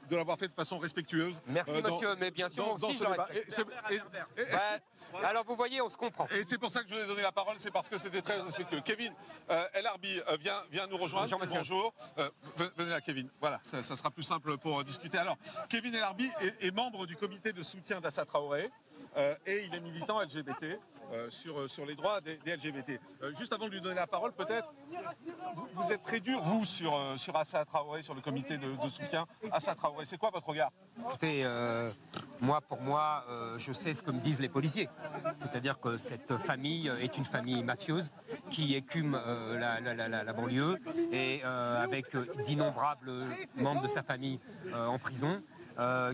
de l'avoir fait de façon respectueuse. Merci monsieur, mais bien sûr, moi aussi je le respecte. Alors vous voyez, on se comprend. Et c'est pour ça que je vous ai donné la parole, c'est parce que c'était très respectueux. Kevin El Arbi vient nous rejoindre. Bonjour. Venez là, Kevin. Voilà, ça sera plus simple pour discuter. Alors, Kevin El Arbi est membre du comité de soutien d'Assa Traoré. Et il est militant LGBT sur les droits des LGBT. Juste avant de lui donner la parole, peut-être, vous êtes très dur, vous, sur Assa Traoré, sur le comité de soutien Assa Traoré. C'est quoi votre regard? Écoutez, pour moi, je sais ce que me disent les policiers. C'est-à-dire que cette famille est une famille mafieuse qui écume la banlieue et avec d'innombrables membres de sa famille en prison.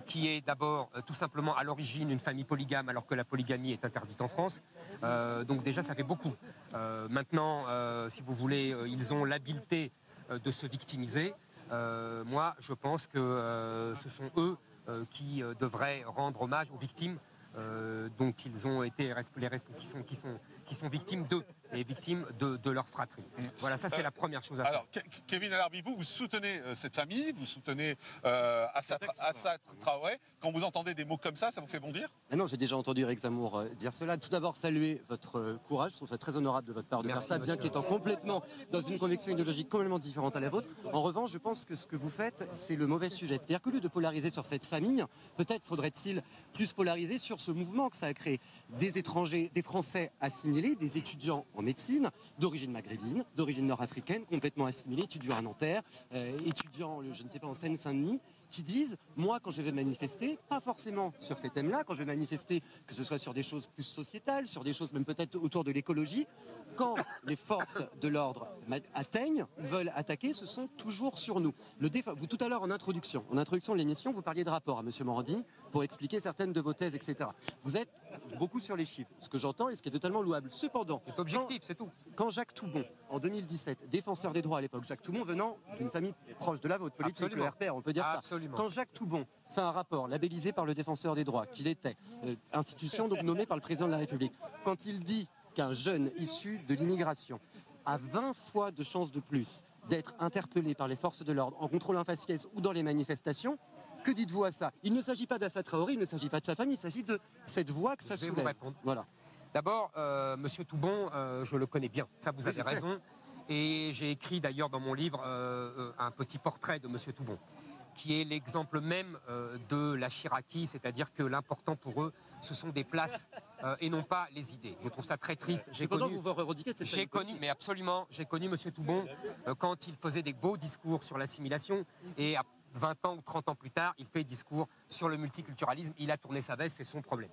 Qui est d'abord tout simplement à l'origine une famille polygame alors que la polygamie est interdite en France. Donc déjà ça fait beaucoup. Maintenant, si vous voulez, ils ont l'habileté de se victimiser. Moi je pense que ce sont eux qui devraient rendre hommage aux victimes dont ils ont été qui sont victimes d'eux et victimes de leur fratrie. Voilà, ça c'est la première chose à faire. Alors, Kevin El Arbi, vous soutenez cette famille, vous soutenez Assa Traoré. Quand vous entendez des mots comme ça vous fait bondir? Non, j'ai déjà entendu Éric Zemmour dire cela. Tout d'abord, saluer votre courage. Je trouve ça très honorable de votre part de faire ça, bien qu'étant complètement dans une conviction idéologique complètement différente à la vôtre. En revanche, je pense que ce que vous faites, c'est le mauvais sujet. C'est-à-dire qu'au lieu de polariser sur cette famille, peut-être faudrait-il plus polariser sur ce mouvement que ça a créé. Des étrangers, des Français assimilés, des étudiants en médecine, d'origine maghrébine, d'origine nord-africaine, complètement assimilés, étudiants à Nanterre, étudiants, je ne sais pas, en Seine-Saint-Denis, qui disent, moi quand je vais manifester, pas forcément sur ces thèmes-là, quand je vais manifester, que ce soit sur des choses plus sociétales, sur des choses même peut-être autour de l'écologie, quand les forces de l'ordre atteignent, veulent attaquer, ce sont toujours sur nous. Vous, tout à l'heure, en introduction de l'émission, vous parliez de rapport à M. Morandini pour expliquer certaines de vos thèses, etc. Vous êtes beaucoup sur les chiffres, ce que j'entends et ce qui est totalement louable. Cependant, c'est objectif, c'est tout. Quand Jacques Toubon, en 2017, défenseur des droits à l'époque, Jacques Toubon venant d'une famille proche de la vôtre, politique, Absolument. le RPR, on peut dire ça. Absolument. Quand Jacques Toubon fait un rapport labellisé par le défenseur des droits, qu'il était, institution donc nommée par le président de la République, quand il dit qu'un jeune issu de l'immigration a 20 fois de chances de plus d'être interpellé par les forces de l'ordre en contrôle en faciès ou dans les manifestations, que dites-vous à ça? Il ne s'agit pas d'Assa Traoré, il ne s'agit pas de sa famille, il s'agit de cette voix que ça soulève. Je vais vous répondre. Voilà. D'abord, Monsieur Toubon, je le connais bien, ça vous avez raison. Et j'ai écrit d'ailleurs dans mon livre un petit portrait de Monsieur Toubon, qui est l'exemple même de la chiraquie, c'est-à-dire que l'important pour eux, ce sont des places et non pas les idées. Je trouve ça très triste. J'ai connu, mais absolument, j'ai connu Monsieur Toubon quand il faisait des beaux discours sur l'assimilation et à 20 ans ou 30 ans plus tard, il fait discours sur le multiculturalisme. Il a tourné sa veste, c'est son problème.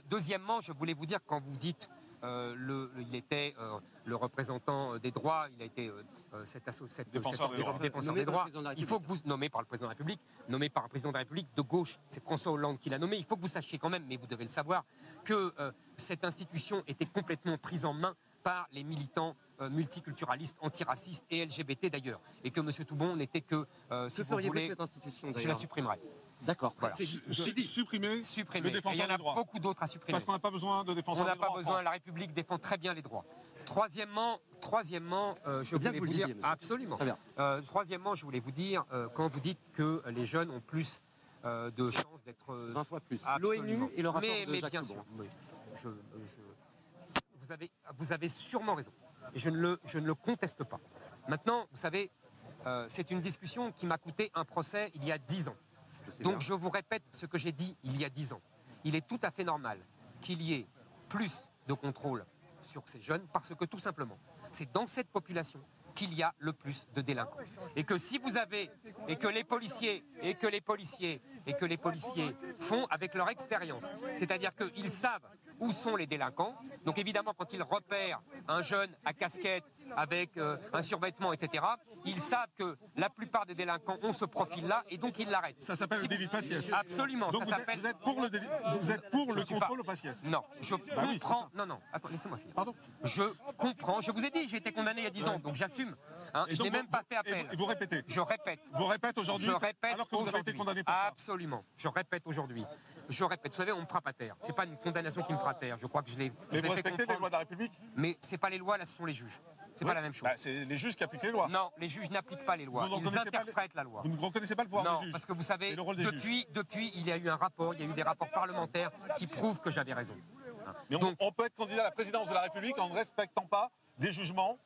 Deuxièmement, je voulais vous dire, quand vous dites il était le représentant des droits, il a été défenseur des droits. Il faut que vous, nommé par le président de la République, nommé par un président de la République de gauche, c'est François Hollande qui l'a nommé. Il faut que vous sachiez quand même, mais vous devez le savoir, que cette institution était complètement prise en main par les militants multiculturalistes, antiracistes et LGBT d'ailleurs. Et que M. Toubon n'était que, si vous voulez, cette institution, je la supprimerai. D'accord. Voilà. Supprimer le défenseur des droits. Il y en a beaucoup d'autres à supprimer. Parce qu'on n'a pas besoin de défenseur des droits. On n'a pas besoin, la République défend très bien les droits. Troisièmement, je voulais vous dire... Absolument. Troisièmement, je voulais vous dire, quand vous dites que les jeunes ont plus de chances d'être... 20 fois plus. L'ONU et le rapport de Jacques bien sûr, oui. Vous avez sûrement raison. Et je ne le conteste pas. Maintenant, vous savez, c'est une discussion qui m'a coûté un procès il y a 10 ans. Donc je vous répète ce que j'ai dit il y a 10 ans. Il est tout à fait normal qu'il y ait plus de contrôle sur ces jeunes parce que tout simplement, c'est dans cette population qu'il y a le plus de délinquants. Et que si vous avez, et que les policiers font avec leur expérience, c'est-à-dire qu'ils savent où sont les délinquants. Donc évidemment, quand ils repèrent un jeune à casquette avec un survêtement, etc., ils savent que la plupart des délinquants ont ce profil-là et donc ils l'arrêtent. Ça s'appelle le délit de faciès. Absolument. Donc ça vous êtes pour le délit, vous êtes pour le contrôle au faciès. Non, je comprends. Non, non, attends, laissez-moi finir. Pardon. Je comprends. Je vous ai dit, j'ai été condamné il y a 10 ans, donc j'assume. Hein, je n'ai même pas fait appel. Et vous répétez. Je répète. Vous répétez aujourd'hui. Je répète alors que vous avez été condamné pour ça. Absolument. Je répète aujourd'hui. Je répète. Vous savez, on me frappe à terre. C'est pas une condamnation qui me frappe à terre. Je crois que je l'ai. Mais vous respectez les lois de la République. Mais c'est pas les lois, là, ce sont les juges. C'est pas la même chose. Bah, c'est les juges qui appliquent les lois. Non, les juges n'appliquent pas les lois. Ils interprètent la loi. Vous ne reconnaissez pas le pouvoir des juges. Parce que vous savez, depuis, il y a eu un rapport, il y a eu des rapports parlementaires qui prouvent que j'avais raison. Mais on peut être candidat à la présidence de la République en ne respectant pas des jugements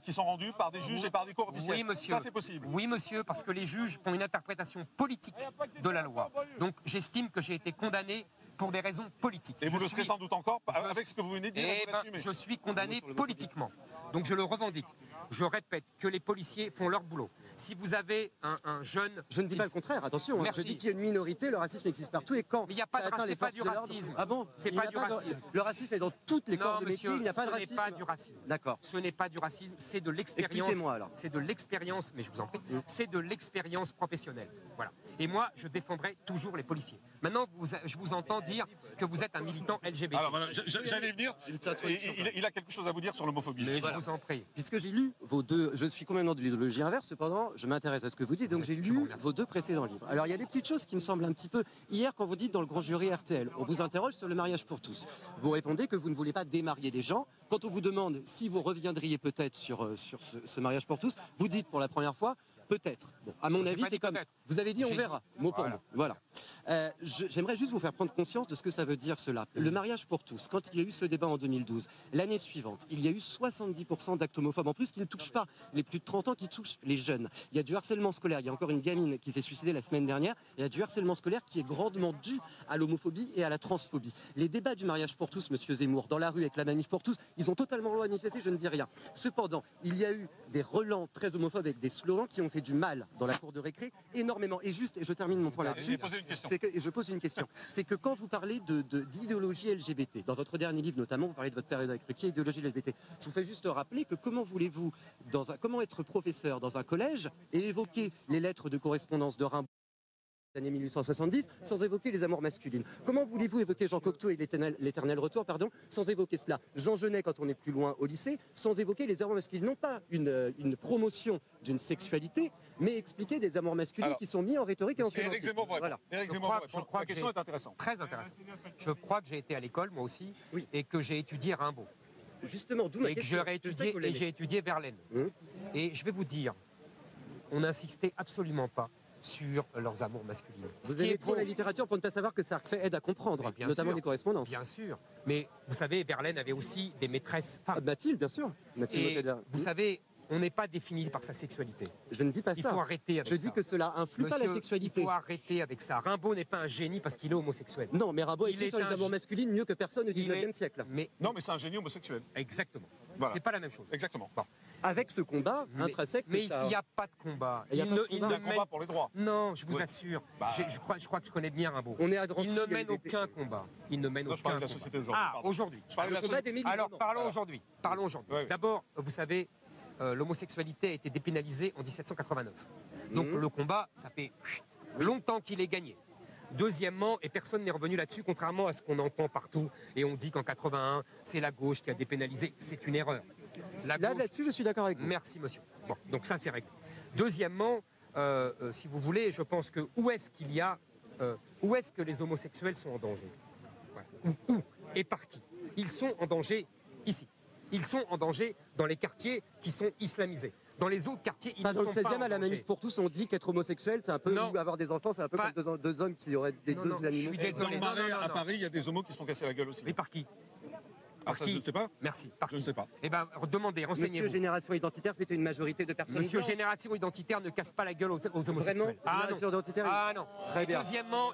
qui sont rendus par des juges et par des cours officiels. Oui, monsieur. Ça, c'est possible. Oui, monsieur, parce que les juges font une interprétation politique de la loi. Donc, j'estime que j'ai été condamné pour des raisons politiques. Et vous le serez sans doute encore avec ce que vous venez de dire. Je suis condamné politiquement. Donc, je le revendique. Je répète que les policiers font leur boulot. Si vous avez un jeune... Je ne dis pas le contraire, attention. Merci. Je dis qu'il y a une minorité, le racisme existe partout. Et quand mais il n'y a pas de racisme, c'est pas du racisme. Ah bon? C'est pas du racisme. Le racisme est dans toutes les corps de métier, il n'y a pas de racisme. Ce n'est pas du racisme. D'accord. Ce n'est pas du racisme, c'est de l'expérience. Expliquez-moi alors. C'est de l'expérience, mais je vous en prie, c'est de l'expérience professionnelle. Voilà. Et moi, je défendrai toujours les policiers. Maintenant, je vous entends dire que vous êtes un militant LGBT. Alors voilà, j'allais venir. Il a quelque chose à vous dire sur l'homophobie. Mais je vous en prie. Puisque j'ai lu vos deux, je suis complètement de l'idéologie inverse, cependant, je m'intéresse à ce que vous dites, donc j'ai lu vos deux précédents livres. Alors il y a des petites choses qui me semblent un petit peu... Hier, quand vous dites dans le grand jury RTL, on vous interroge sur le mariage pour tous. Vous répondez que vous ne voulez pas démarier les gens. Quand on vous demande si vous reviendriez peut-être sur ce mariage pour tous, vous dites pour la première fois... Peut-être. Bon, à mon avis, c'est comme... Vous avez dit on verra, mot pour mot. Voilà. J'aimerais juste vous faire prendre conscience de ce que ça veut dire cela. Le mariage pour tous, quand il y a eu ce débat en 2012, l'année suivante, il y a eu 70% d'actes homophobes, en plus qui ne touchent pas les plus de 30 ans, qui touchent les jeunes. Il y a du harcèlement scolaire, il y a encore une gamine qui s'est suicidée la semaine dernière, il y a du harcèlement scolaire qui est grandement dû à l'homophobie et à la transphobie. Les débats du mariage pour tous, monsieur Zemmour, dans la rue avec la manif pour tous, ils ont totalement manifesté, je ne dis rien. Cependant, il y a eu des relents très homophobes avec des slogans qui ont fait du mal dans la cour de récré énormément. Et juste, et je termine mon point là-dessus, et je pose une question, c'est que quand vous parlez d'idéologie LGBT, dans votre dernier livre notamment, vous parlez de votre période avec Ruquier, idéologie LGBT, je vous fais juste rappeler que comment voulez-vous, comment être professeur dans un collège et évoquer les lettres de correspondance de Rimbaud années 1870, sans évoquer les amours masculines. Comment voulez-vous évoquer Jean Cocteau et l'éternel retour, sans évoquer cela? Jean Genet, quand on est plus loin au lycée, sans évoquer les amours masculines. Non pas une promotion d'une sexualité, mais expliquer des amours masculines qui sont mis en rhétorique et en sémantique. Éric Zemmour, voilà. Éric Zemmour, la question est intéressante. Très intéressante. Je crois que j'ai été à l'école, moi aussi, et que j'ai étudié Rimbaud. Justement, d'où ma question. Et j'ai étudié Verlaine. Et je vais vous dire, on n'insistait absolument pas sur leurs amours masculines. Vous aimez trop la littérature pour ne pas savoir que ça aide à comprendre, notamment les correspondances. Bien sûr. Mais vous savez, Verlaine avait aussi des maîtresses femmes. Mathilde, bien sûr. Et vous savez, on n'est pas défini par sa sexualité. Je ne dis pas ça. Il faut arrêter avec ça. Je dis que cela influe pas la sexualité. Il faut arrêter avec ça. Rimbaud n'est pas un génie parce qu'il est homosexuel. Non, mais Rimbaud écrit sur les amours masculines mieux que personne au 19e siècle. Non, mais c'est un génie homosexuel. Exactement. Voilà. C'est pas la même chose. Exactement. Bon. Avec ce combat intrinsèque. Mais il n'y a pas de combat. Il y a un combat pour les droits. Non, je vous assure. Je crois que je connais bien Rimbaud. On est à Drancy, il ne mène aucun combat. Il ne mène aucun combat. Ah, aujourd'hui. Alors parlons aujourd'hui. Parlons aujourd'hui. D'abord, vous savez, l'homosexualité a été dépénalisée en 1789. Donc le combat, ça fait longtemps qu'il est gagné. Deuxièmement, et personne n'est revenu là-dessus, contrairement à ce qu'on entend partout, et on dit qu'en 81, c'est la gauche qui a dépénalisé, c'est une erreur. Là-dessus, je suis d'accord avec vous. Merci, monsieur. Bon, donc ça, c'est réglé. Deuxièmement, si vous voulez, je pense que où est-ce que les homosexuels sont en danger? Où et par qui? Ils sont en danger ici. Ils sont en danger dans les quartiers qui sont islamisés. Dans les autres quartiers, ils ne sont pas en danger. Dans le 16e, à la manif pour tous, on dit qu'être homosexuel, c'est un peu avoir des enfants, c'est un peu comme deux hommes qui auraient des deux animaux. Je suis désolé. Dans le Marais, à Paris, il y a des homos qui se sont cassés la gueule aussi. Mais par qui? Ah, ça, je ne sais pas. Merci. Par qui? Je ne sais pas. Eh bien, demandez, renseignez-vous. Monsieur Génération Identitaire, c'était une majorité de personnes Monsieur blanches. Génération Identitaire ne casse pas la gueule aux homosexuels. Vraiment? Génération Identitaire. Ah non. Très bien.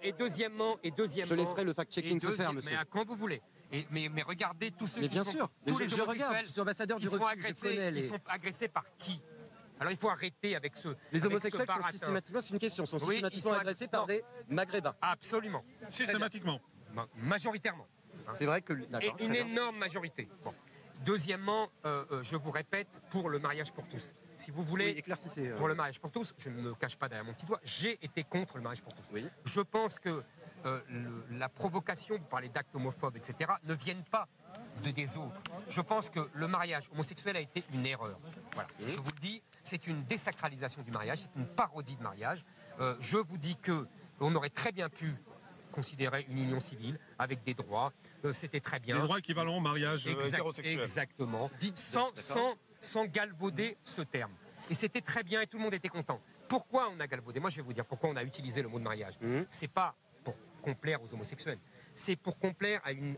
Et deuxièmement. Je laisserai le fact-checking se faire, monsieur. Mais quand vous voulez. Mais regardez tous ceux mais qui bien sont... sûr. Tous les je regarde, homosexuels je suis ambassadeur du sont refus, agressés. Ils sont agressés par qui? Alors il faut arrêter avec ce... Les homosexuels sont systématiquement, c'est une question, sont systématiquement agressés par des maghrébins. Absolument. Systématiquement. Majoritairement. C'est vrai que... Et une énorme majorité. Bon. Deuxièmement, je vous répète, pour le mariage pour tous. Si vous voulez, éclaircissez, pour le mariage pour tous, je ne me cache pas derrière mon petit doigt, j'ai été contre le mariage pour tous. Oui. Je pense que la provocation, vous parlez d'actes homophobes, etc., ne viennent pas des autres. Je pense que le mariage homosexuel a été une erreur. Voilà. Je vous le dis, c'est une désacralisation du mariage, c'est une parodie de mariage. Je vous dis qu'on aurait très bien pu considérer une union civile avec des droits. C'était très bien. Des droits équivalents au mariage hétérosexuel. Exactement. Sans galvauder ce terme. Et c'était très bien et tout le monde était content. Pourquoi on a galvaudé? Moi, je vais vous dire pourquoi on a utilisé le mot de mariage. C'est pas pour complaire aux homosexuels. C'est pour complaire à une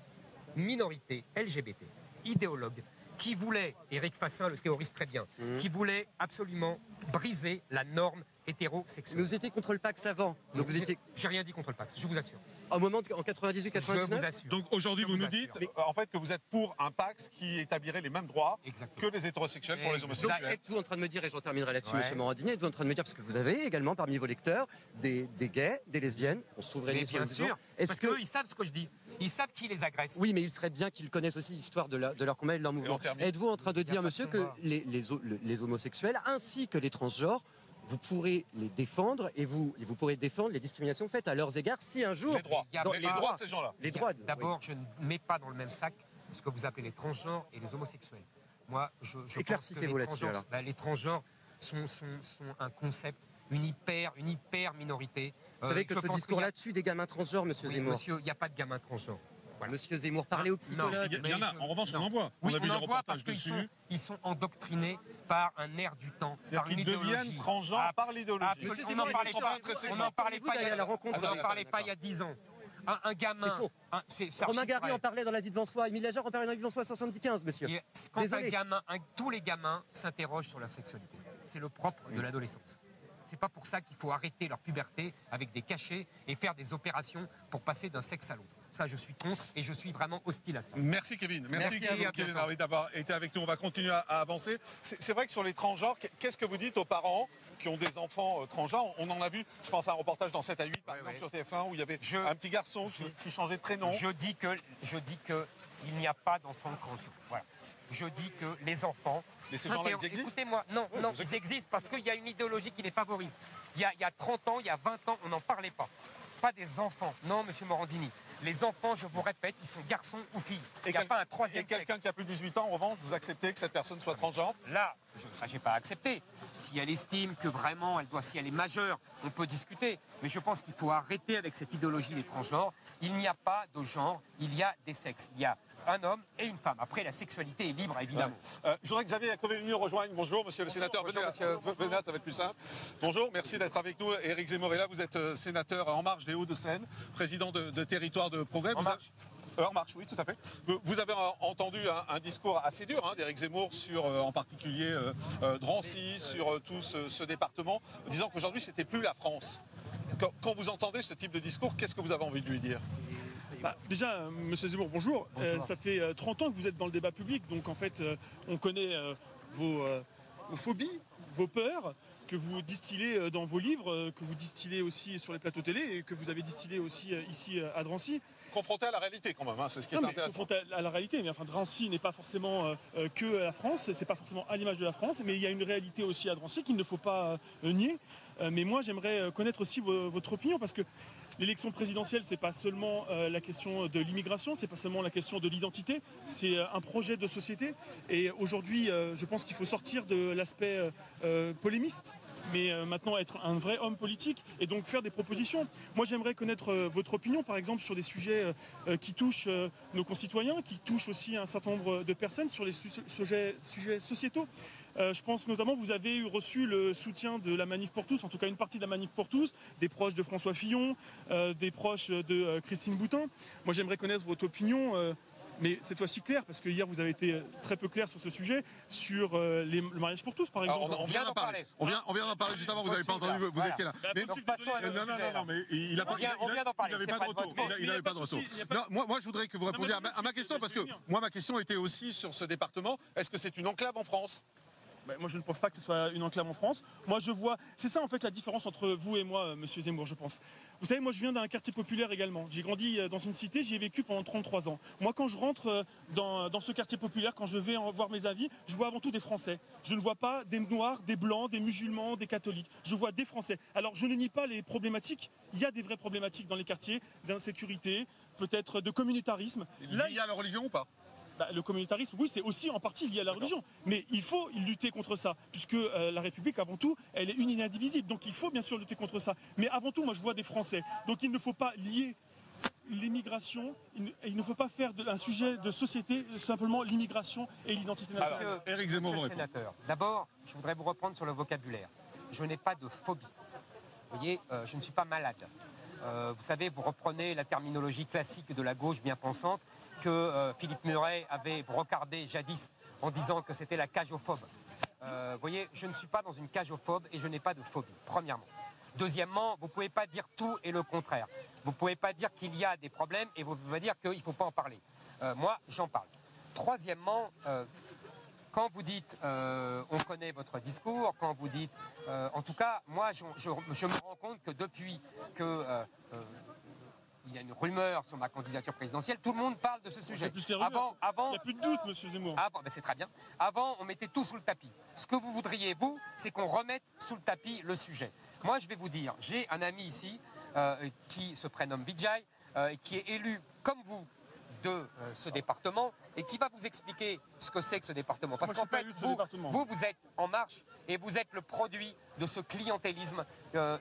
minorité LGBT, idéologue, qui voulait, Éric Fassin le théorise très bien, qui voulait absolument briser la norme hétérosexuelle. Mais vous étiez contre le Pax avant. Donc vous étiez... J'ai rien dit contre le Pax, je vous assure. Au moment en 98-99. Je vous assure. Donc aujourd'hui, vous nous dites en fait que vous êtes pour un Pax qui établirait les mêmes droits que les hétérosexuels pour les homosexuels. Donc êtes-vous en train de me dire, et j'en terminerai là-dessus, M. Morandini, êtes-vous en train de me dire, parce que vous avez également parmi vos lecteurs des gays, des lesbiennes, on s'ouvrirait bien sûr, parce qu'eux, ils savent ce que je dis. Ils savent qui les agresse. Oui, mais il serait bien qu'ils connaissent aussi l'histoire de leur combat et de leur mouvement. Êtes-vous en train de dire, monsieur, que les homosexuels ainsi que les transgenres, vous pourrez les défendre et vous pourrez défendre les discriminations faites à leurs égards si un jour... Les droits, les droits de ces gens-là. Les droits. D'abord, je ne mets pas dans le même sac ce que vous appelez les transgenres et les homosexuels. Moi, je éclaircissez-vous là-dessus. Les transgenres sont un concept, une hyper minorité. Vous savez que ce discours-là tue des gamins transgenres, monsieur Zemmour. Monsieur, il n'y a pas de gamins transgenres. Voilà. Monsieur Zemmour, parlez aux psychologues. Il y en a, en revanche, on en voit. Oui, on en voit parce qu'ils sont endoctrinés par un air du temps, par une idéologie. Ils deviennent transgenres par l'idéologie. On n'en parlait pas il y a 10 ans. Un gamin... C'est faux. Romain Gary en parlait dans La vie devant soi, Émile Ajar en parlait dans La vie devant soi 75, monsieur. Tous les gamins s'interrogent sur leur sexualité. C'est le propre de l'adolescence. C'est pas pour ça qu'il faut arrêter leur puberté avec des cachets et faire des opérations pour passer d'un sexe à l'autre. Ça, je suis contre et je suis vraiment hostile à ça. Merci Kevin. Merci Kevin d'avoir été avec nous. On va continuer à avancer. C'est vrai que sur les transgenres, qu'est-ce que vous dites aux parents qui ont des enfants transgenres? On en a vu, je pense à un reportage dans 7 à 8 par exemple sur TF1 où il y avait un petit garçon qui changeait de prénom. Je dis qu'il n'y a pas d'enfants transgenres. Voilà. Je dis que les enfants... Mais ces gens-là, ils existent? Écoutez-moi, non, ils existent parce qu'il y a une idéologie qui les favorise. Il y a 30 ans, il y a 20 ans, on n'en parlait pas. Pas des enfants. Non, monsieur Morandini. Les enfants, je vous répète, ils sont garçons ou filles. Il n'y a pas un troisième sexe. Et quelqu'un qui a plus de 18 ans, en revanche, vous acceptez que cette personne soit transgenre? Là, je n'ai pas accepté. Si elle estime que vraiment, si elle est majeure, on peut discuter. Mais je pense qu'il faut arrêter avec cette idéologie des transgenres. Il n'y a pas de genre, il y a des sexes. Il y a un homme et une femme. Après, la sexualité est libre, évidemment. Je voudrais que Xavier Iacovelli nous rejoigne. Bonjour, monsieur le sénateur. Venez là, ça va être plus simple. Bonjour, merci d'être avec nous. Éric Zemmour est là. Vous êtes sénateur En Marche des Hauts-de-Seine, président de Territoire de Progrès. En Marche, oui, tout à fait. Vous avez entendu un discours assez dur d'Éric Zemmour sur, en particulier, Drancy, sur tout ce département, disant qu'aujourd'hui, c'était plus la France. Quand vous entendez ce type de discours, qu'est-ce que vous avez envie de lui dire? Déjà, monsieur Zemmour, bonjour. Ça fait 30 ans que vous êtes dans le débat public, donc en fait, on connaît vos phobies, vos peurs, que vous distillez dans vos livres, que vous distillez aussi sur les plateaux télé et que vous avez distillé aussi ici à Drancy. Confronté à la réalité quand même, c'est ce qui est intéressant. Confronté à la réalité, mais enfin Drancy n'est pas forcément que la France, c'est pas forcément à l'image de la France, mais il y a une réalité aussi à Drancy qu'il ne faut pas nier. Mais moi, j'aimerais connaître aussi votre opinion, parce que l'élection présidentielle, c'est pas seulement la question de l'immigration, c'est pas seulement la question de l'identité, c'est un projet de société. Et aujourd'hui, je pense qu'il faut sortir de l'aspect polémiste, mais maintenant être un vrai homme politique et donc faire des propositions. Moi, j'aimerais connaître votre opinion, par exemple, sur des sujets qui touchent nos concitoyens, qui touchent aussi un certain nombre de personnes, sur les sujets sociétaux. Je pense notamment, vous avez reçu le soutien de la Manif pour tous, en tout cas une partie de la Manif pour tous, des proches de François Fillon, des proches de Christine Boutin. Moi, j'aimerais connaître votre opinion, mais cette fois-ci claire, parce que hier, vous avez été très peu clair sur ce sujet, sur le mariage pour tous, par exemple. Alors, on vient d'en parler. On vient d'en parler juste avant, vous n'avez pas entendu, vous étiez là. Mais, donc, passons à non, mais il n'avait pas de retour. Il n'avait pas de retour. Moi, je voudrais que vous répondiez à ma question, parce que moi, ma question était aussi sur ce département. Est-ce que c'est une enclave en France ? Moi, je ne pense pas que ce soit une enclave en France. Moi, je vois... C'est ça, en fait, la différence entre vous et moi, monsieur Zemmour, je pense. Vous savez, moi, je viens d'un quartier populaire également. J'ai grandi dans une cité, j'y ai vécu pendant 33 ans. Moi, quand je rentre dans ce quartier populaire, quand je vais voir mes avis, je vois avant tout des Français. Je ne vois pas des Noirs, des Blancs, des musulmans, des catholiques. Je vois des Français. Alors, je ne nie pas les problématiques. Il y a des vraies problématiques dans les quartiers, d'insécurité, peut-être de communautarisme. Là, il y a la religion ou pas? Le communautarisme, oui, c'est aussi en partie lié à la religion. Mais il faut lutter contre ça, puisque la République, avant tout, elle est une et indivisible. Donc il faut bien sûr lutter contre ça. Mais avant tout, moi, je vois des Français. Donc il ne faut pas lier l'immigration, il ne faut pas faire un sujet de société simplement l'immigration et l'identité nationale. Alors, Éric Zemmour, Monsieur le sénateur, d'abord, je voudrais vous reprendre sur le vocabulaire. Je n'ai pas de phobie. Vous voyez, je ne suis pas malade. Vous savez, vous reprenez la terminologie classique de la gauche bien pensante que Philippe Muret avait brocardé jadis en disant que c'était la cagophobe. Vous voyez, je ne suis pas dans une cagophobe et je n'ai pas de phobie, premièrement. Deuxièmement, vous ne pouvez pas dire tout et le contraire. Vous ne pouvez pas dire qu'il y a des problèmes et vous ne pouvez pas dire qu'il ne faut pas en parler. Moi, j'en parle. Troisièmement, quand vous dites on connaît votre discours, quand vous dites... en tout cas, moi, je me rends compte que depuis que... il y a une rumeur sur ma candidature présidentielle, tout le monde parle de ce sujet. Plus il n'y a plus de doute, monsieur Zemmour. Ben c'est très bien. Avant, on mettait tout sous le tapis. Ce que vous voudriez, vous, c'est qu'on remette sous le tapis le sujet. Moi, je vais vous dire, j'ai un ami ici qui se prénomme Vijay, qui est élu comme vous de ce département et qui va vous expliquer ce que c'est que ce département. Parce qu'en fait, vous êtes en marche et vous êtes le produit de ce clientélisme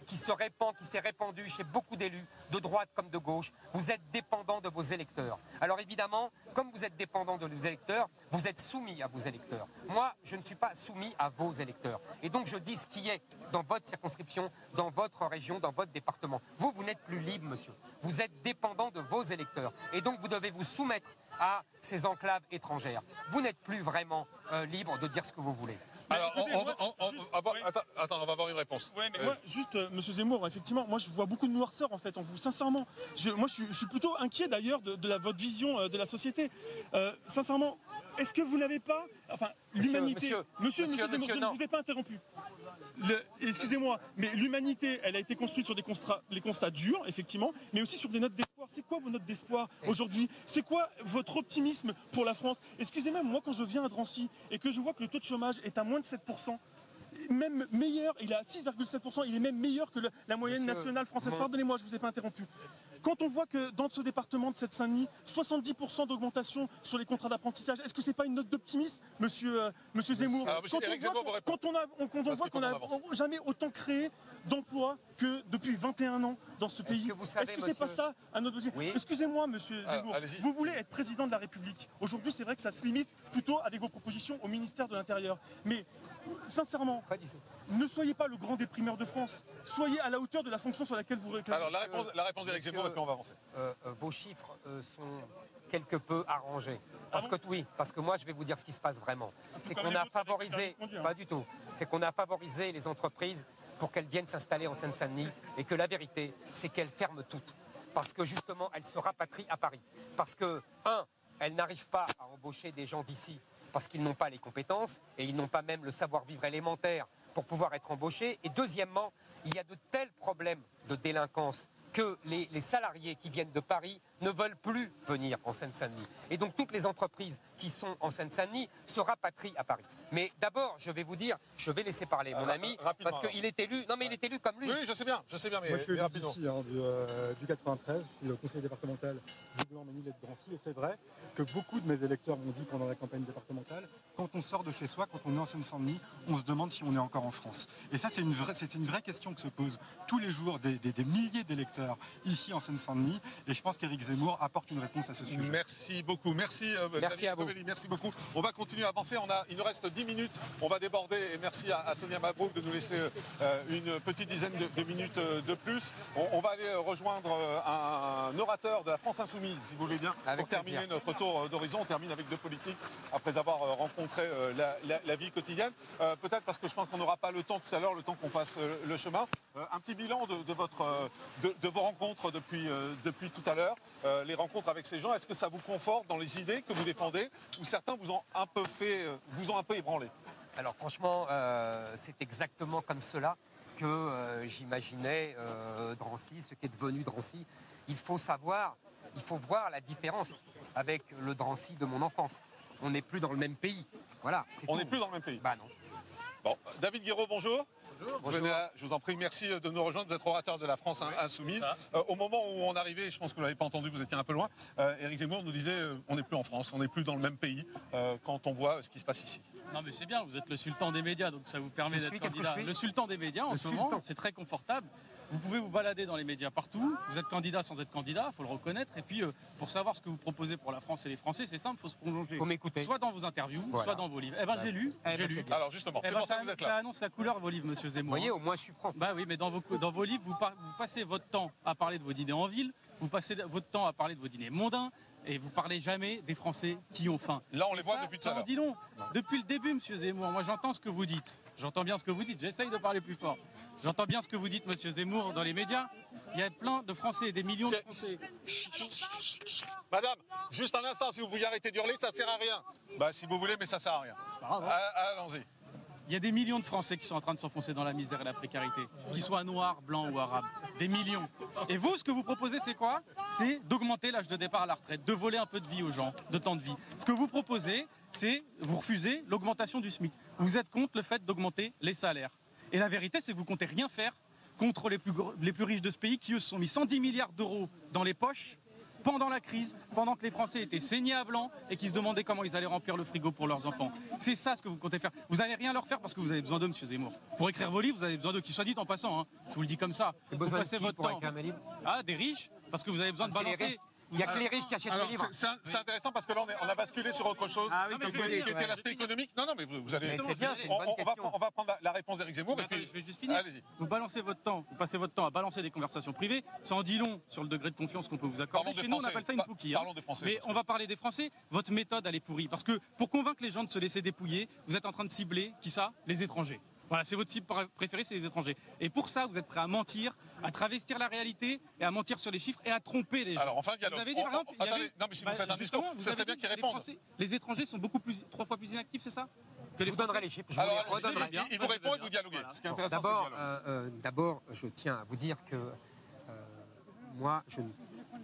qui s'est répandu chez beaucoup d'élus, de droite comme de gauche. Vous êtes dépendant de vos électeurs. Alors évidemment, comme vous êtes dépendant de vos électeurs, vous êtes soumis à vos électeurs. Moi, je ne suis pas soumis à vos électeurs. Et donc je dis ce qui est dans votre circonscription, dans votre région, dans votre département. Vous, vous n'êtes plus libre, monsieur. Vous êtes dépendant de vos électeurs. Et donc vous devez vous soumettre à ces enclaves étrangères. Vous n'êtes plus vraiment libre de dire ce que vous voulez. Alors, on va avoir une réponse. Ouais, mais moi, juste, monsieur Zemmour, effectivement, moi, je vois beaucoup de noirceur, en fait, en vous, sincèrement. Moi, je suis plutôt inquiet, d'ailleurs, de votre vision de la société. Sincèrement, est-ce que vous n'avez pas... Enfin, l'humanité... Monsieur Zemmour, je ne vous ai pas interrompu. Excusez-moi, mais l'humanité, elle a été construite sur les constats durs, effectivement, mais aussi sur des notes d'espoir. C'est quoi vos notes d'espoir aujourd'hui? C'est quoi votre optimisme pour la France? Excusez-moi, moi, quand je viens à Drancy et que je vois que le taux de chômage est à moins de 7%, même meilleur, il est à 6,7%, il est même meilleur que la moyenne nationale française. Pardonnez-moi, je ne vous ai pas interrompu. Quand on voit que dans ce département de Seine-Saint-Denis, 70% d'augmentation sur les contrats d'apprentissage, est-ce que ce n'est pas une note d'optimisme, monsieur Zemmour? Quand on voit qu'on n'a jamais autant créé d'emplois que depuis 21 ans dans ce pays, est-ce que c'est pas ça un autre dossier? Excusez-moi, monsieur Zemmour, vous voulez être président de la République. Aujourd'hui, c'est vrai que ça se limite plutôt avec vos propositions au ministère de l'Intérieur. Mais sincèrement, ne soyez pas le grand déprimeur de France. Soyez à la hauteur de la fonction sur laquelle vous réclamez. Alors la réponse d'Éric Zemmour, et puis on va avancer. Vos chiffres sont quelque peu arrangés. Parce que moi je vais vous dire ce qui se passe vraiment. C'est qu'on a favorisé, pas du tout, c'est qu'on a favorisé les entreprises pour qu'elles viennent s'installer en Seine-Saint-Denis et que la vérité, c'est qu'elles ferment toutes. Parce que justement, elles se rapatrient à Paris. Parce que, elles n'arrivent pas à embaucher des gens d'ici parce qu'ils n'ont pas les compétences et ils n'ont pas même le savoir-vivre élémentaire pour pouvoir être embauchés. Et deuxièmement, il y a de tels problèmes de délinquance que les salariés qui viennent de Paris ne veulent plus venir en Seine-Saint-Denis. Et donc toutes les entreprises qui sont en Seine-Saint-Denis se rapatrient à Paris. Mais d'abord, je vais vous dire, je vais l'laisser parler, mon ami, parce qu'il est élu. Non, mais il est élu comme lui. Oui, je sais bien, mais moi, je suis rapidement. Ici, du 93, je suis le conseiller départemental du Blanc-Ménil et de Drancy, et c'est vrai que beaucoup de mes électeurs m'ont dit pendant la campagne départementale, quand on sort de chez soi, quand on est en Seine-Saint-Denis, on se demande si on est encore en France. Et ça, c'est une vraie question que se posent tous les jours des milliers d'électeurs ici en Seine-Saint-Denis, et je pense qu'Éric Zemmour apporte une réponse à ce sujet. Merci beaucoup, merci à vous. Merci beaucoup. On va continuer à avancer, il nous reste 10 minutes, on va déborder, et merci à Sonia Mabrouk de nous laisser une petite dizaine de minutes de plus. On va aller rejoindre un orateur de la France Insoumise, si vous voulez bien, pour terminer notre tour d'horizon. On termine avec deux politiques, après avoir rencontré la vie quotidienne. Peut-être parce que je pense qu'on n'aura pas le temps tout à l'heure, le temps qu'on fasse le chemin. Un petit bilan de vos rencontres depuis tout à l'heure, les rencontres avec ces gens. Est-ce que ça vous conforte dans les idées que vous défendez, ou certains vous ont un peu ébranlé? Alors franchement, c'est exactement comme cela que j'imaginais Drancy, ce qui est devenu Drancy. Il faut voir la différence avec le Drancy de mon enfance. On n'est plus dans le même pays. Voilà. On n'est plus dans le même pays. Bah non. Bon, David Guiraud, bonjour. Bonjour. Venez là, je vous en prie, merci de nous rejoindre. Vous êtes orateur de la France Insoumise. Au moment où on arrivait, je pense que vous ne l'avez pas entendu, vous étiez un peu loin, Éric Zemmour nous disait on n'est plus en France, on n'est plus dans le même pays quand on voit ce qui se passe ici. Non mais c'est bien, vous êtes le sultan des médias, donc ça vous permet d'être candidat. Le sultan des médias en ce moment, c'est très confortable. Vous pouvez vous balader dans les médias partout, vous êtes candidat sans être candidat, il faut le reconnaître. Et puis pour savoir ce que vous proposez pour la France et les Français, c'est simple, il faut se plonger. Faut m'écouter. Soit dans vos interviews, soit dans vos livres. Eh ben j'ai lu. Alors justement, c'est pour ça que vous êtes là. Ça annonce la couleur de vos livres, monsieur Zemmour. Vous voyez, au moins je suis franc. Bah oui, mais dans vos livres, vous passez votre temps à parler de vos dîners en ville, vous passez votre temps à parler de vos dîners mondains, et vous parlez jamais des Français qui ont faim. Là, on les voit depuis tout à l'heure. Dis donc, depuis le début, monsieur Zemmour, moi j'entends ce que vous dites. J'entends bien ce que vous dites, j'essaye de parler plus fort. J'entends bien ce que vous dites, monsieur Zemmour, dans les médias. Il y a plein de Français, des millions de Français. Madame, juste un instant, si vous pouviez arrêter d'hurler, ça sert à rien. Bah si vous voulez, mais ça sert à rien. Allons-y. Il y a des millions de Français qui sont en train de s'enfoncer dans la misère et la précarité, qu'ils soient noirs, blancs ou arabes. Des millions. Et vous, ce que vous proposez, c'est quoi? C'est d'augmenter l'âge de départ à la retraite, de voler un peu de vie aux gens, de temps de vie. Ce que vous proposez, c'est, vous refusez l'augmentation du SMIC. Vous êtes contre le fait d'augmenter les salaires. Et la vérité, c'est que vous comptez rien faire contre les plus riches de ce pays qui, eux, se sont mis 110 milliards d'euros dans les poches pendant la crise, pendant que les Français étaient saignés à blanc et qui se demandaient comment ils allaient remplir le frigo pour leurs enfants. C'est ça ce que vous comptez faire. Vous n'allez rien leur faire parce que vous avez besoin d'eux, monsieur Zemmour. Pour écrire vos livres, vous avez besoin d'eux, qui soit dit en passant. Hein. Je vous le dis comme ça. Vous passez votre temps. Ah, des riches, parce que vous avez besoin de balancer. Il n'y a que les riches qui achètent les livres. C'est intéressant parce que là, on a basculé sur autre chose, qui était l'aspect économique. Non, mais vous allez... C'est bien, c'est une bonne question. On va prendre la réponse d'Éric Zemmour. Et puis, je vais juste finir. Allez-y. Vous balancez votre temps, vous passez votre temps à balancer des conversations privées. Ça en dit long sur le degré de confiance qu'on peut vous accorder. Chez nous, on appelle ça une pouquille. Parlons des Français. Mais on va parler des Français. Votre méthode, elle est pourrie. Parce que pour convaincre les gens de se laisser dépouiller, vous êtes en train de cibler, qui ça? Les étrangers. Voilà, c'est votre cible préférée, c'est les étrangers. Et pour ça, vous êtes prêt à mentir, à travestir la réalité, et à mentir sur les chiffres, et à tromper les gens. Alors, enfin, vous avez dit, par exemple, attendez, non, mais si vous faites un discours, ça serait bien qu'ils répondent. Les étrangers sont trois fois plus inactifs, c'est ça? Je vous donnerai les chiffres. Alors, il vous répond et vous dialoguez. Ce qui est intéressant, c'est le dialogue. D'abord, je tiens à vous dire que moi,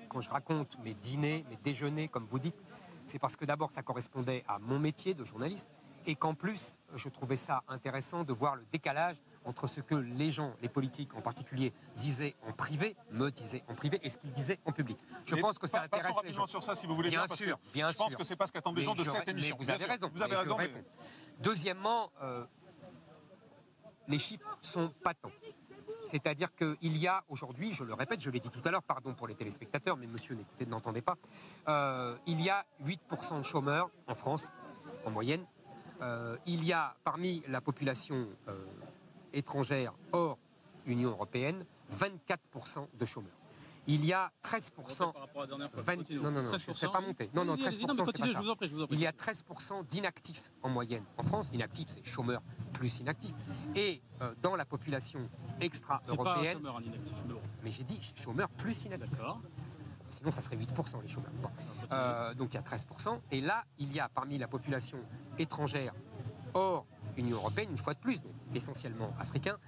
quand je raconte mes dîners, mes déjeuners, comme vous dites, c'est parce que d'abord, ça correspondait à mon métier de journaliste. Et qu'en plus, je trouvais ça intéressant de voir le décalage entre ce que les gens, les politiques en particulier, disaient en privé, me disaient en privé, et ce qu'ils disaient en public. Je pense que ça intéresse les gens. Sur ça, si vous voulez bien sûr, bien sûr. Je pense que c'est pas ce qu'attendent les gens de cette émission. Vous avez raison. Vous avez raison. Deuxièmement, les chiffres sont patents. C'est-à-dire qu'il y a aujourd'hui, je le répète, je l'ai dit tout à l'heure, pardon pour les téléspectateurs, mais monsieur n'entendez pas, il y a 8% de chômeurs en France, en moyenne. Il y a parmi la population étrangère hors Union européenne 24% de chômeurs. Il y a 13%. Non, c'est pas monté. Non, 13%, c'est pas ça. Il y a 13% d'inactifs en moyenne. En France, inactifs, c'est chômeurs plus inactifs. Et dans la population extra-européenne. Mais j'ai dit chômeurs plus inactifs. Sinon, ça serait 8% les chômeurs. Bon. Donc il y a 13%. Et là, il y a parmi la population étrangère hors Union européenne, une fois de plus, donc essentiellement africain,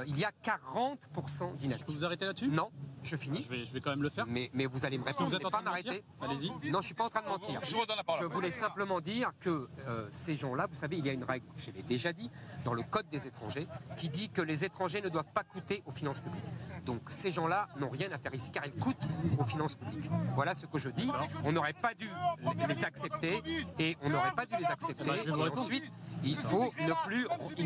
il y a 40% d'inactifs. Je peux vous arrêter là-dessus? Non, je finis. Je vais quand même le faire. Mais vous allez me répondre. Vous êtes en train de m'arrêter. Allez-y. Non, je ne suis pas en train de mentir. Je vous donne la parole. Je voulais simplement dire que ces gens-là, vous savez, il y a une règle, je l'ai déjà dit, dans le Code des étrangers, qui dit que les étrangers ne doivent pas coûter aux finances publiques. Donc ces gens-là n'ont rien à faire ici car ils coûtent aux finances publiques. Voilà ce que je dis. On n'aurait pas dû les accepter et on n'aurait pas dû les accepter. Et ensuite, il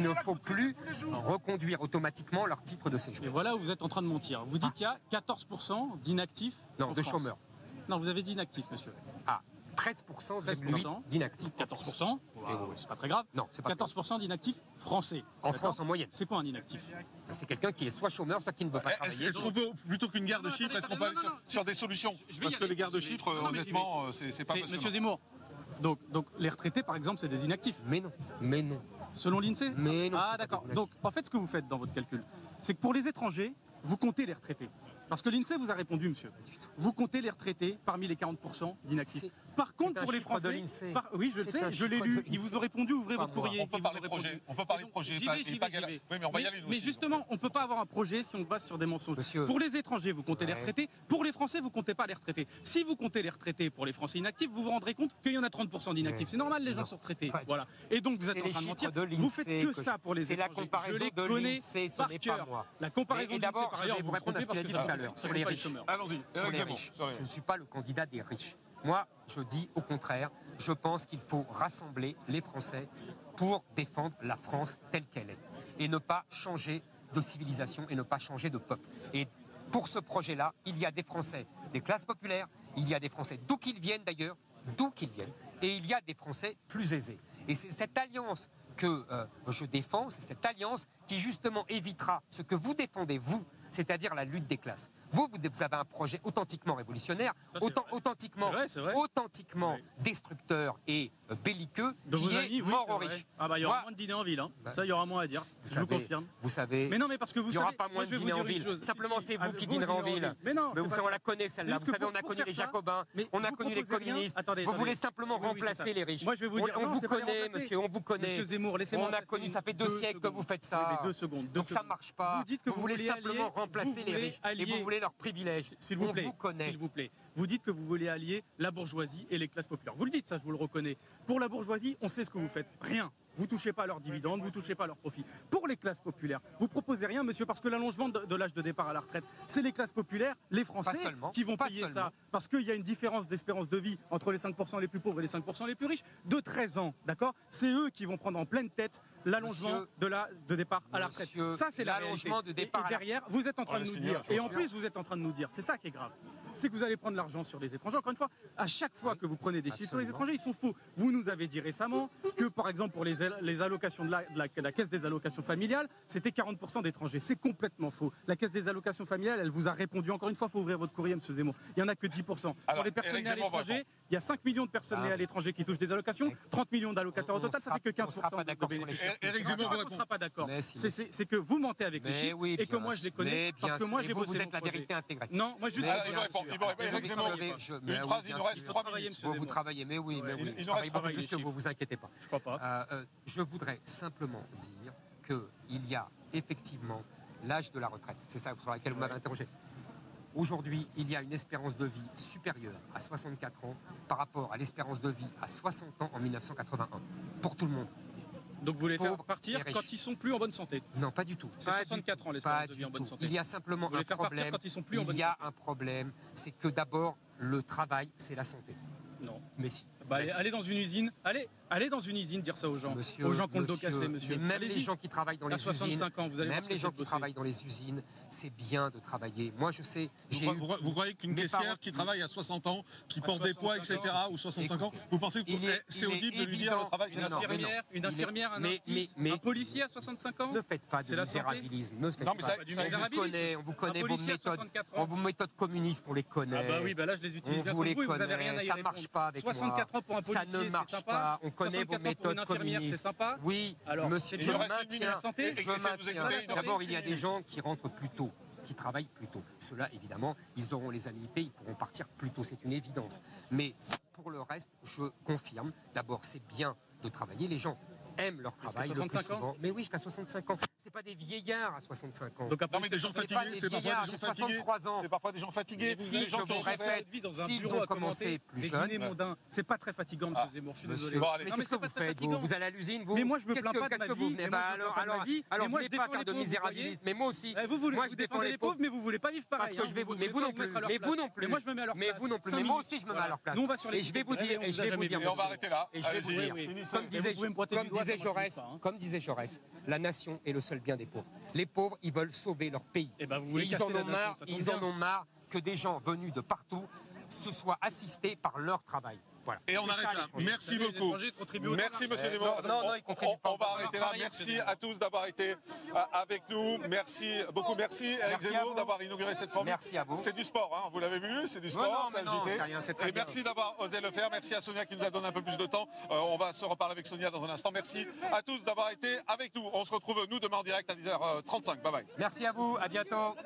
ne faut plus reconduire automatiement leur titre de séjour. Et voilà où vous êtes en train de mentir. Vous dites qu'il y a 14% d'inactifs. Non, de chômeurs. Non, vous avez dit inactifs, monsieur. Ah, 13% d'inactifs. 14%, c'est pas très grave. Non, c'est pas 14% d'inactifs français. En France, en moyenne. C'est quoi un inactif? C'est quelqu'un qui est soit chômeur, soit qui ne veut pas travailler. Est-ce qu'on peut, plutôt qu'une guerre de chiffres, est-ce qu'on peut aller sur des solutions? Parce que les guerres de chiffres, honnêtement, c'est pas possible. Monsieur Zemmour, donc les retraités, par exemple, c'est des inactifs? Mais non. Selon l'INSEE? Mais non. Ah d'accord. Donc en fait, ce que vous faites dans votre calcul, c'est que pour les étrangers, vous comptez les retraités. Parce que l'INSEE vous a répondu, monsieur. Vous comptez les retraités parmi les 40% d'inactifs. Par contre, pour les Français, oui, je le sais, je l'ai lu. Il vous a répondu, ouvrez votre courrier. On peut parler de projet. On peut parler de projet. J'y vais. Oui, mais on va y aller nous Mais aussi, justement, on ne peut pas avoir un projet si on base sur des mensonges. Pour les étrangers, vous comptez les retraités. Pour les Français, vous comptez pas les retraités. Si vous comptez les retraités pour les Français inactifs, vous vous rendrez compte qu'il y en a 30% d'inactifs. C'est normal, les gens sont retraités. Voilà. Et donc, vous êtes en train de mentir. Vous faites que ça pour les étrangers. C'est la comparaison de l'INSEE, ce n'est pas moi. La comparaison et d'abord, je vais vous répondre à ce qu'il a dit tout à l'heure sur les riches. Allons-y. Sur les riches. Je ne suis pas le candidat des riches. Moi, je dis au contraire, je pense qu'il faut rassembler les Français pour défendre la France telle qu'elle est et ne pas changer de civilisation et ne pas changer de peuple. Et pour ce projet-là, il y a des Français des classes populaires, il y a des Français d'où qu'ils viennent d'ailleurs, d'où qu'ils viennent, et il y a des Français plus aisés. Et c'est cette alliance que je défends, c'est cette alliance qui justement évitera ce que vous défendez, vous, c'est-à-dire la lutte des classes. Vous avez un projet authentiquement révolutionnaire, authentiquement destructeur et belliqueux, qui est mort aux riches. Ah bah il y aura moins de dîners en ville, hein. Ça il y aura moins à dire, je vous confirme. Vous savez, mais non, mais parce que vous il n'y aura pas moins de dîners en ville. Simplement c'est vous qui dînerez en ville. Mais non, vous savez, on la connaît celle-là. Vous savez, on a connu les Jacobins, on a connu les communistes. Vous voulez simplement remplacer les riches. Moi je vais vous dire, on vous connaît, monsieur, on vous connaît. On a connu, ça fait 2 siècles que vous faites ça. Donc ça ne marche pas. Vous voulez simplement remplacer les riches et vous voulez leurs privilèges. S'il vous plaît. Vous dites que vous voulez allier la bourgeoisie et les classes populaires. Vous le dites, ça, je vous le reconnais. Pour la bourgeoisie, on sait ce que vous faites. Rien. Vous ne touchez pas à leurs dividendes, vous ne touchez pas à leurs profits. Pour les classes populaires, vous proposez rien, monsieur, parce que l'allongement de l'âge de départ à la retraite, c'est les classes populaires, les Français, qui vont payer ça. Parce qu'il y a une différence d'espérance de vie entre les 5% les plus pauvres et les 5% les plus riches de 13 ans, d'accord? C'est eux qui vont prendre en pleine tête l'allongement de départ à la retraite. Ça, c'est l'allongement de départ. Et derrière, vous êtes en train de nous dire, et en plus, vous êtes en train de nous dire, c'est ça qui est grave, c'est que vous allez prendre l'argent sur les étrangers. Encore une fois, à chaque fois que vous prenez des chiffres sur les étrangers, ils sont faux. Vous nous avez dit récemment que, par exemple, pour les allocations de la Caisse des allocations familiales, c'était 40% d'étrangers. C'est complètement faux. La Caisse des allocations familiales, elle vous a répondu, encore une fois, il faut ouvrir votre courrier, M. Zemmour. Il n'y en a que 10%. Pour les personnes nées à l'étranger, il y a 5 millions de personnes nées à l'étranger qui touchent des allocations, 30 millions d'allocataires au total, ça fait que 15% de bénéficiaires. On ne sera pas d'accord. C'est que vous mentez avec les chiffres et que moi je les connais parce que moi j'ai bossé vous êtes la vérité intégrée. Non, moi je une phrase, il nous reste 3 minutes. Vous travaillez, mais oui. Je travaille beaucoup plus que vous, vous inquiétez pas. Je crois pas. Je voudrais simplement dire qu'il y a effectivement l'âge de la retraite. C'est ça sur laquelle vous m'avez interrogé. Aujourd'hui, il y a une espérance de vie supérieure à 64 ans par rapport à l'espérance de vie à 60 ans en 1981. Pour tout le monde. Donc vous voulez faire partir quand ils sont plus en bonne santé? Non, pas du tout. C'est 64 ans l'espérance de vie en bonne santé. Il y a simplement un problème. Quand ils sont plus en bonne santé. Il y a un problème, c'est que d'abord, le travail, c'est la santé. Non. Mais si. Allez dans une usine, allez dans une usine dire ça aux gens, aux gens qui ont le dos cassé, monsieur. Même les gens qui travaillent dans les usines, 65 ans, vous allez même les gens qui travaillent dans les usines, c'est bien de travailler. Moi, je sais. Vous croyez qu'une caissière qui travaille à 60 ans, qui porte des poids, etc., ou 65 ans, vous pensez que c'est audible de lui dire le travail? Une infirmière, un policier à 65 ans? Ne faites pas de misérabilisme. On vous connaît vos méthodes communistes, on les connaît. Ah bah oui, là je les utilise bien pour vous, vous avez rien à y répondre. Ça marche pas avec moi. 64 ans pour un policier, ça ne marche pas. On connaît vos méthodes communistes. C'est sympa. Oui, alors, monsieur, je maintiens. D'abord, il y a des gens qui rentrent plus tôt, qui travaillent plus tôt. Ceux-là, évidemment, ils auront les annuités, ils pourront partir plus tôt, c'est une évidence. Mais pour le reste, je confirme, d'abord, c'est bien de travailler. Les gens aiment leur travail le plus souvent. Mais oui, jusqu'à 65 ans. C'est pas des vieillards à 65 ans. Donc après, non, mais des gens fatigués, c'est parfois des gens fatigués. C'est parfois des gens fatigués. Si je vous répète, s'ils ont commencé plus jeunes, c'est pas très fatigant, M. Zemmour. Je suis désolé. Mais qu'est-ce que vous faites? Vous allez à l'usine, vous? Mais moi, je me plains pas de ma vie. Alors, vous n'êtes pas faire de misérabilisme. Mais moi aussi. Moi, je défends les pauvres, mais vous voulez pas vivre pareil. Parce que je vais vous. Mais vous non plus. Mais vous non plus. Mais moi, je me mets à leur place. Mais vous non plus. Mais moi aussi, je me mets à leur place. Et je vais vous dire. Et on va arrêter là. Et je vais vous dire. Comme disait Jaurès, la nation est le seul bien des pauvres. Les pauvres, ils veulent sauver leur pays. Et ils en ont marre que des gens venus de partout se soient assistés par leur travail. Voilà. Et on arrête là. Merci beaucoup. Merci, monsieur Zemmour. On va arrêter là. Merci à tous d'avoir été avec nous. Merci beaucoup. Merci, Éric Zemmour, d'avoir inauguré cette formule. Merci à vous. C'est du sport, hein. Vous l'avez vu, c'est du sport. Et merci d'avoir osé le faire. Merci à Sonia qui nous a donné un peu plus de temps. On va se reparler avec Sonia dans un instant. Merci à tous d'avoir été avec nous. On se retrouve, nous, demain en direct à 10h35. Bye bye. Merci à vous. À bientôt.